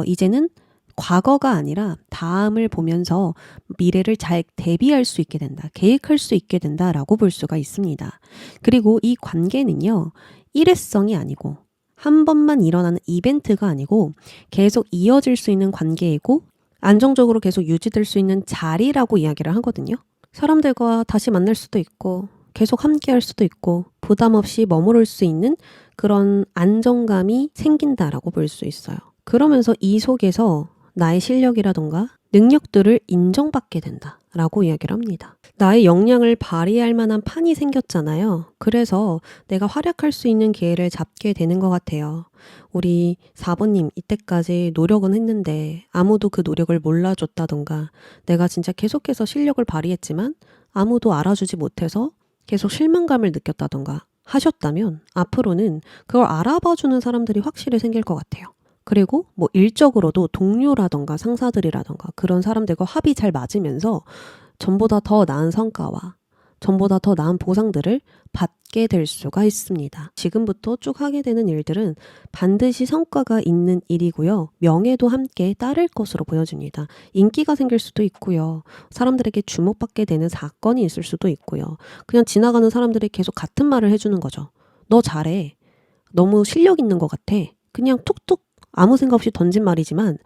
Speaker 1: 이제는 과거가 아니라 다음을 보면서 미래를 잘 대비할 수 있게 된다. 계획할 수 있게 된다라고 볼 수가 있습니다. 그리고 이 관계는요. 일회성이 아니고 한 번만 일어나는 이벤트가 아니고 계속 이어질 수 있는 관계이고 안정적으로 계속 유지될 수 있는 자리라고 이야기를 하거든요. 사람들과 다시 만날 수도 있고 계속 함께 할 수도 있고 부담 없이 머무를 수 있는 그런 안정감이 생긴다라고 볼 수 있어요. 그러면서 이 속에서 나의 실력이라던가 능력들을 인정받게 된다 라고 이야기를 합니다. 나의 역량을 발휘할 만한 판이 생겼잖아요. 그래서 내가 활약할 수 있는 기회를 잡게 되는 것 같아요. 우리 4번님 이때까지 노력은 했는데 아무도 그 노력을 몰라줬다던가 내가 진짜 계속해서 실력을 발휘했지만 아무도 알아주지 못해서 계속 실망감을 느꼈다던가 하셨다면 앞으로는 그걸 알아봐주는 사람들이 확실히 생길 것 같아요. 그리고 뭐 일적으로도 동료라던가 상사들이라던가 그런 사람들과 합이 잘 맞으면서 전보다 더 나은 성과와 전보다 더 나은 보상들을 받게 될 수가 있습니다. 지금부터 쭉 하게 되는 일들은 반드시 성과가 있는 일이고요. 명예도 함께 따를 것으로 보여집니다. 인기가 생길 수도 있고요. 사람들에게 주목받게 되는 사건이 있을 수도 있고요. 그냥 지나가는 사람들이 계속 같은 말을 해주는 거죠. 너 잘해. 너무 실력 있는 것 같아. 그냥 툭툭 아무 생각 없이 던진 말이지만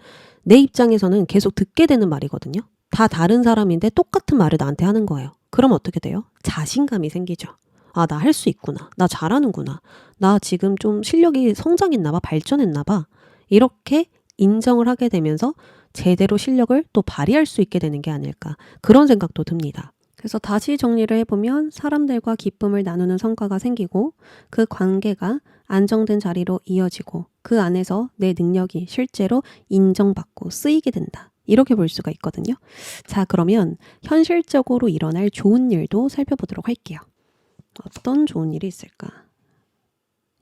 Speaker 1: 내 입장에서는 계속 듣게 되는 말이거든요. 다 다른 사람인데 똑같은 말을 나한테 하는 거예요. 그럼 어떻게 돼요? 자신감이 생기죠. 아, 나 할 수 있구나. 나 잘하는구나. 나 지금 좀 실력이 성장했나 봐. 발전했나 봐. 이렇게 인정을 하게 되면서 제대로 실력을 또 발휘할 수 있게 되는 게 아닐까. 그런 생각도 듭니다. 그래서 다시 정리를 해보면 사람들과 기쁨을 나누는 성과가 생기고 그 관계가 안정된 자리로 이어지고 그 안에서 내 능력이 실제로 인정받고 쓰이게 된다. 이렇게 볼 수가 있거든요. 자, 그러면 현실적으로 일어날 좋은 일도 살펴보도록 할게요. 어떤 좋은 일이 있을까?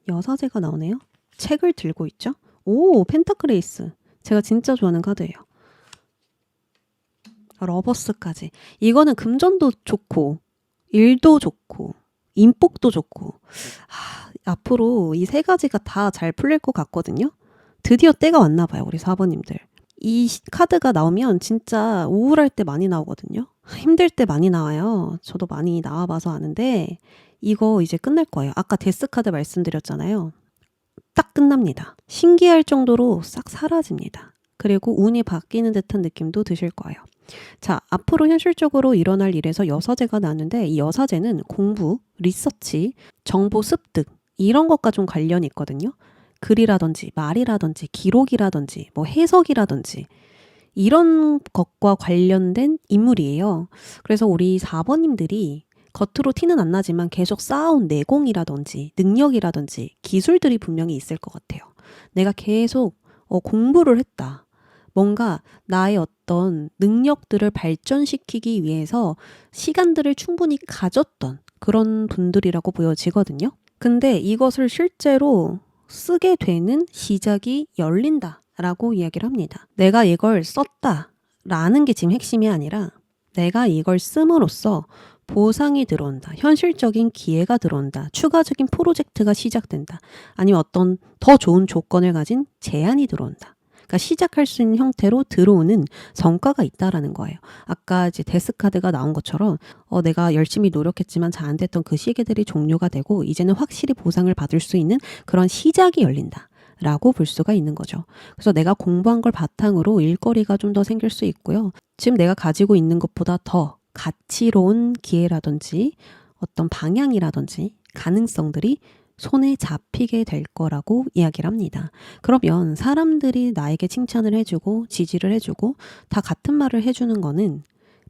Speaker 1: 여사제가 나오네요. 책을 들고 있죠. 오, 펜타클레이스. 제가 진짜 좋아하는 카드예요. 러버스까지. 이거는 금전도 좋고 일도 좋고 인복도 좋고 앞으로 이 세 가지가 다 잘 풀릴 것 같거든요. 드디어 때가 왔나 봐요. 우리 4번님들. 이 카드가 나오면 진짜 우울할 때 많이 나오거든요. 힘들 때 많이 나와요. 저도 많이 나와봐서 아는데 이거 이제 끝날 거예요. 아까 데스 카드 말씀드렸잖아요. 딱 끝납니다. 신기할 정도로 싹 사라집니다. 그리고 운이 바뀌는 듯한 느낌도 드실 거예요. 자, 앞으로 현실적으로 일어날 일에서 여사제가 나는데 이 여사제는 공부, 리서치, 정보 습득 이런 것과 좀 관련이 있거든요. 글이라든지 말이라든지 기록이라든지 뭐 해석이라든지 이런 것과 관련된 인물이에요. 그래서 우리 4번님들이 겉으로 티는 안 나지만 계속 쌓아온 내공이라든지 능력이라든지 기술들이 분명히 있을 것 같아요. 내가 계속 공부를 했다. 뭔가 나의 어떤 능력들을 발전시키기 위해서 시간들을 충분히 가졌던 그런 분들이라고 보여지거든요. 근데 이것을 실제로 쓰게 되는 시작이 열린다라고 이야기를 합니다. 내가 이걸 썼다라는 게 지금 핵심이 아니라 내가 이걸 씀으로써 보상이 들어온다. 현실적인 기회가 들어온다. 추가적인 프로젝트가 시작된다. 아니면 어떤 더 좋은 조건을 가진 제안이 들어온다. 그러니까 시작할 수 있는 형태로 들어오는 성과가 있다라는 거예요. 아까 이제 데스카드가 나온 것처럼 내가 열심히 노력했지만 잘 안 됐던 그 시기들이 종료가 되고 이제는 확실히 보상을 받을 수 있는 그런 시작이 열린다. 라고 볼 수가 있는 거죠. 그래서 내가 공부한 걸 바탕으로 일거리가 좀 더 생길 수 있고요. 지금 내가 가지고 있는 것보다 더 가치로운 기회라든지 어떤 방향이라든지 가능성들이 손에 잡히게 될 거라고 이야기를 합니다. 그러면 사람들이 나에게 칭찬을 해주고 지지를 해주고 다 같은 말을 해주는 거는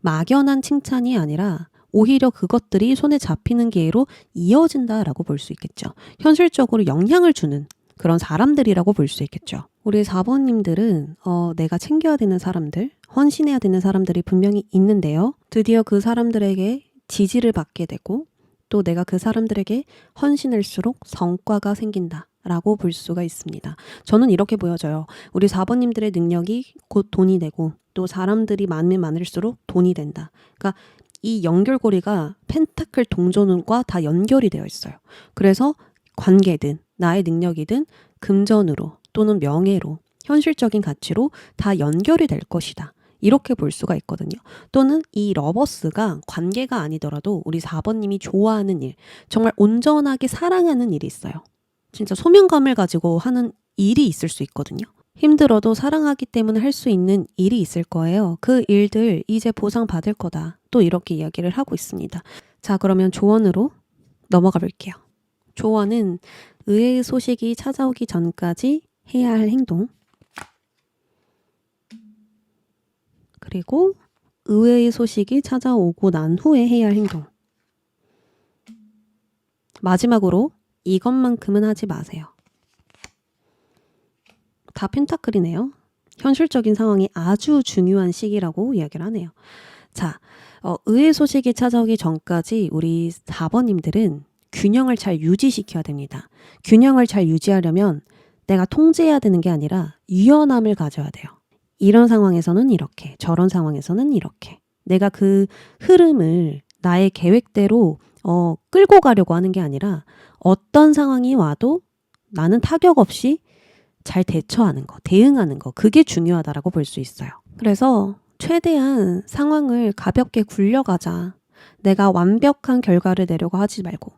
Speaker 1: 막연한 칭찬이 아니라 오히려 그것들이 손에 잡히는 기회로 이어진다라고 볼 수 있겠죠. 현실적으로 영향을 주는 그런 사람들이라고 볼 수 있겠죠. 우리 4번님들은 내가 챙겨야 되는 사람들, 헌신해야 되는 사람들이 분명히 있는데요. 드디어 그 사람들에게 지지를 받게 되고 또 내가 그 사람들에게 헌신할수록 성과가 생긴다. 라고 볼 수가 있습니다. 저는 이렇게 보여져요. 우리 4번님들의 능력이 곧 돈이 되고 또 사람들이 많으면 많을수록 돈이 된다. 그러니까 이 연결고리가 펜타클 동전과 다 연결이 되어 있어요. 그래서 관계든 나의 능력이든 금전으로 또는 명예로 현실적인 가치로 다 연결이 될 것이다. 이렇게 볼 수가 있거든요. 또는 이 러버스가 관계가 아니더라도 우리 4번님이 좋아하는 일, 정말 온전하게 사랑하는 일이 있어요. 진짜 소명감을 가지고 하는 일이 있을 수 있거든요. 힘들어도 사랑하기 때문에 할 수 있는 일이 있을 거예요. 그 일들 이제 보상받을 거다. 또 이렇게 이야기를 하고 있습니다. 자, 그러면 조언으로 넘어가 볼게요. 조언은 의외의 소식이 찾아오기 전까지 해야 할 행동.
Speaker 2: 그리고 의외의 소식이 찾아오고 난 후에 해야 할 행동. 마지막으로 이것만큼은 하지 마세요. 다 펜타클이네요. 현실적인 상황이 아주 중요한 시기라고 이야기를 하네요. 자, 의외의 소식이 찾아오기 전까지 우리 4번님들은 균형을 잘 유지시켜야 됩니다. 균형을 잘 유지하려면 내가 통제해야 되는 게 아니라 유연함을 가져야 돼요. 이런 상황에서는 이렇게, 저런 상황에서는 이렇게. 내가 그 흐름을 나의 계획대로 끌고 가려고 하는 게 아니라 어떤 상황이 와도 나는 타격 없이 잘 대처하는 거, 대응하는 거, 그게 중요하다라고 볼 수 있어요. 그래서 최대한 상황을 가볍게 굴려가자. 내가 완벽한 결과를 내려고 하지 말고,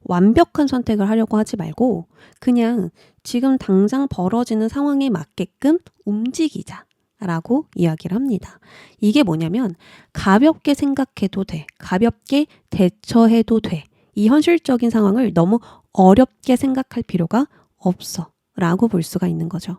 Speaker 2: 완벽한 선택을 하려고 하지 말고, 그냥 지금 당장 벌어지는 상황에 맞게끔 움직이자. 라고 이야기를 합니다. 이게 뭐냐면 가볍게 생각해도 돼. 가볍게 대처해도 돼. 이 현실적인 상황을 너무 어렵게 생각할 필요가 없어. 라고 볼 수가 있는 거죠.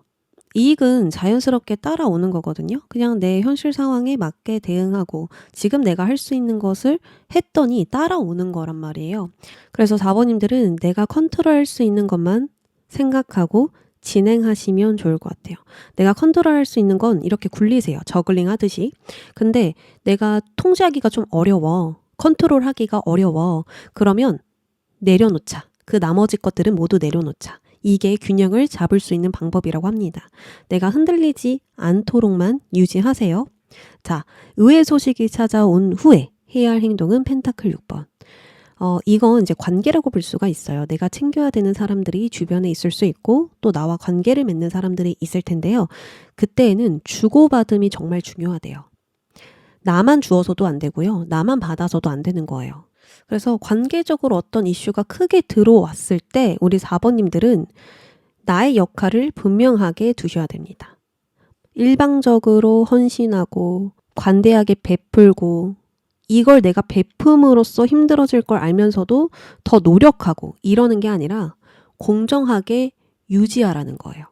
Speaker 2: 이익은 자연스럽게 따라오는 거거든요. 그냥 내 현실 상황에 맞게 대응하고 지금 내가 할 수 있는 것을 했더니 따라오는 거란 말이에요. 그래서 4번님들은 내가 컨트롤할 수 있는 것만 생각하고 진행하시면 좋을 것 같아요. 내가 컨트롤할 수 있는 건 이렇게 굴리세요. 저글링 하듯이. 근데 내가 통제하기가 좀 어려워. 컨트롤하기가 어려워. 그러면 내려놓자. 그 나머지 것들은 모두 내려놓자. 이게 균형을 잡을 수 있는 방법이라고 합니다. 내가 흔들리지 않도록만 유지하세요. 자, 의외의 소식이 찾아온 후에 해야 할 행동은 펜타클 6번. 이건 이제 관계라고 볼 수가 있어요. 내가 챙겨야 되는 사람들이 주변에 있을 수 있고 또 나와 관계를 맺는 사람들이 있을 텐데요. 그때에는 주고받음이 정말 중요하대요. 나만 주어서도 안 되고요. 나만 받아서도 안 되는 거예요. 그래서 관계적으로 어떤 이슈가 크게 들어왔을 때 우리 4번님들은 나의 역할을 분명하게 두셔야 됩니다. 일방적으로 헌신하고 관대하게 베풀고 이걸 내가 베품으로써 힘들어질 걸 알면서도 더 노력하고 이러는 게 아니라 공정하게 유지하라는 거예요.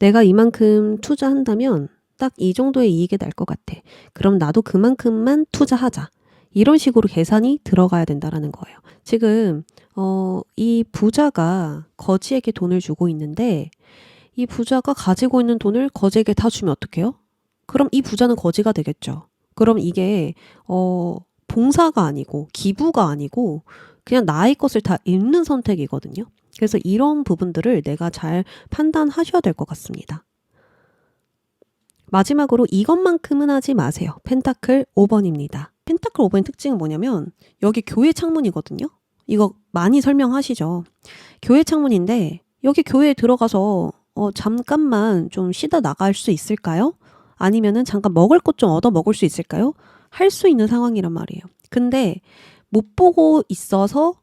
Speaker 2: 내가 이만큼 투자한다면 딱 이 정도의 이익이 날 것 같아. 그럼 나도 그만큼만 투자하자. 이런 식으로 계산이 들어가야 된다라는 거예요. 지금 이 부자가 거지에게 돈을 주고 있는데 이 부자가 가지고 있는 돈을 거지에게 다 주면 어떡해요? 그럼 이 부자는 거지가 되겠죠. 그럼 이게 봉사가 아니고 기부가 아니고 그냥 나의 것을 다 잃는 선택이거든요. 그래서 이런 부분들을 내가 잘 판단하셔야 될 것 같습니다. 마지막으로 이것만큼은 하지 마세요. 펜타클 5번입니다. 펜타클 5번의 특징은 뭐냐면 여기 교회 창문이거든요. 이거 많이 설명하시죠. 교회 창문인데 여기 교회에 들어가서 잠깐만 좀 쉬다 나갈 수 있을까요? 아니면은 잠깐 먹을 것 좀 얻어 먹을 수 있을까요? 할 수 있는 상황이란 말이에요. 근데 못 보고 있어서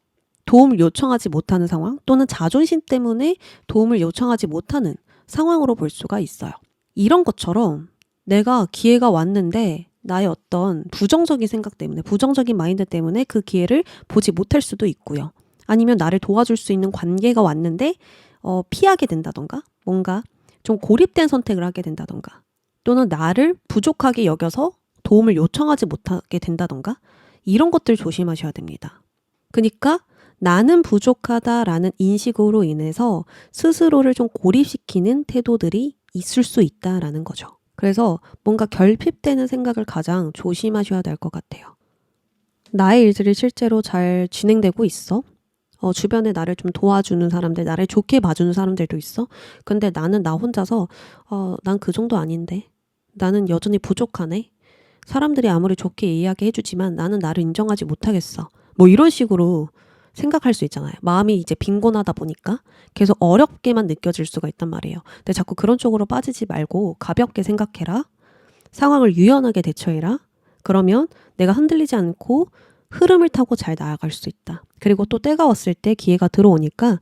Speaker 2: 도움을 요청하지 못하는 상황 또는 자존심 때문에 도움을 요청하지 못하는 상황으로 볼 수가 있어요. 이런 것처럼 내가 기회가 왔는데 나의 어떤 부정적인 생각 때문에 부정적인 마인드 때문에 그 기회를 보지 못할 수도 있고요. 아니면 나를 도와줄 수 있는 관계가 왔는데 피하게 된다던가 뭔가 좀 고립된 선택을 하게 된다던가 또는 나를 부족하게 여겨서 도움을 요청하지 못하게 된다던가 이런 것들 조심하셔야 됩니다. 그러니까 나는 부족하다라는 인식으로 인해서 스스로를 좀 고립시키는 태도들이 있을 수 있다라는 거죠. 그래서 뭔가 결핍되는 생각을 가장 조심하셔야 될 것 같아요. 나의 일들이 실제로 잘 진행되고 있어? 주변에 나를 좀 도와주는 사람들, 나를 좋게 봐주는 사람들도 있어? 근데 나는 나 혼자서 난 그 정도 아닌데? 나는 여전히 부족하네? 사람들이 아무리 좋게 이야기해주지만 나는 나를 인정하지 못하겠어. 뭐 이런 식으로 생각할 수 있잖아요. 마음이 이제 빈곤하다 보니까 계속 어렵게만 느껴질 수가 있단 말이에요. 근데 자꾸 그런 쪽으로 빠지지 말고 가볍게 생각해라. 상황을 유연하게 대처해라. 그러면 내가 흔들리지 않고 흐름을 타고 잘 나아갈 수 있다. 그리고 또 때가 왔을 때 기회가 들어오니까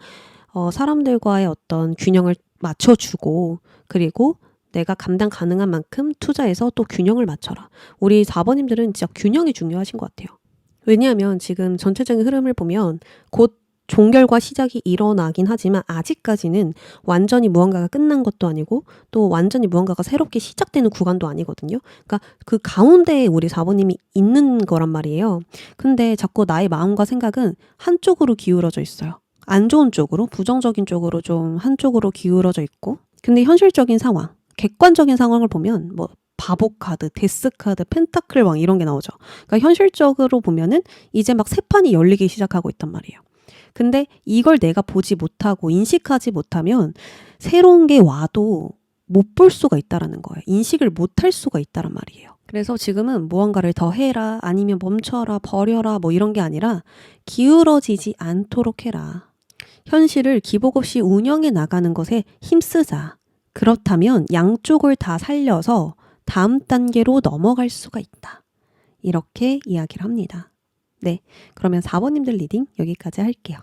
Speaker 2: 사람들과의 어떤 균형을 맞춰주고 그리고 내가 감당 가능한 만큼 투자해서 또 균형을 맞춰라. 우리 4번님들은 진짜 균형이 중요하신 것 같아요. 왜냐하면 지금 전체적인 흐름을 보면 곧
Speaker 1: 종결과 시작이 일어나긴 하지만 아직까지는 완전히 무언가가 끝난 것도 아니고 또 완전히 무언가가 새롭게 시작되는 구간도 아니거든요. 그러니까 그 가운데에 우리 사부님이 있는 거란 말이에요. 근데 자꾸 나의 마음과 생각은 한쪽으로 기울어져 있어요. 안 좋은 쪽으로, 부정적인 쪽으로 좀 한쪽으로 기울어져 있고. 근데 현실적인 상황, 객관적인 상황을 보면 뭐 바보 카드, 데스 카드, 펜타클 왕 이런 게 나오죠. 그러니까 현실적으로 보면은 이제 막 새 판이 열리기 시작하고 있단 말이에요. 근데 이걸 내가 보지 못하고 인식하지 못하면 새로운 게 와도 못 볼 수가 있다라는 거예요. 인식을 못 할 수가 있다란 말이에요. 그래서 지금은 무언가를 더 해라, 아니면 멈춰라, 버려라 뭐 이런 게 아니라 기울어지지 않도록 해라. 현실을 기복 없이 운영해 나가는 것에 힘쓰자. 그렇다면 양쪽을 다 살려서 다음 단계로 넘어갈 수가 있다. 이렇게 이야기를 합니다. 네, 그러면 4번님들 리딩 여기까지 할게요.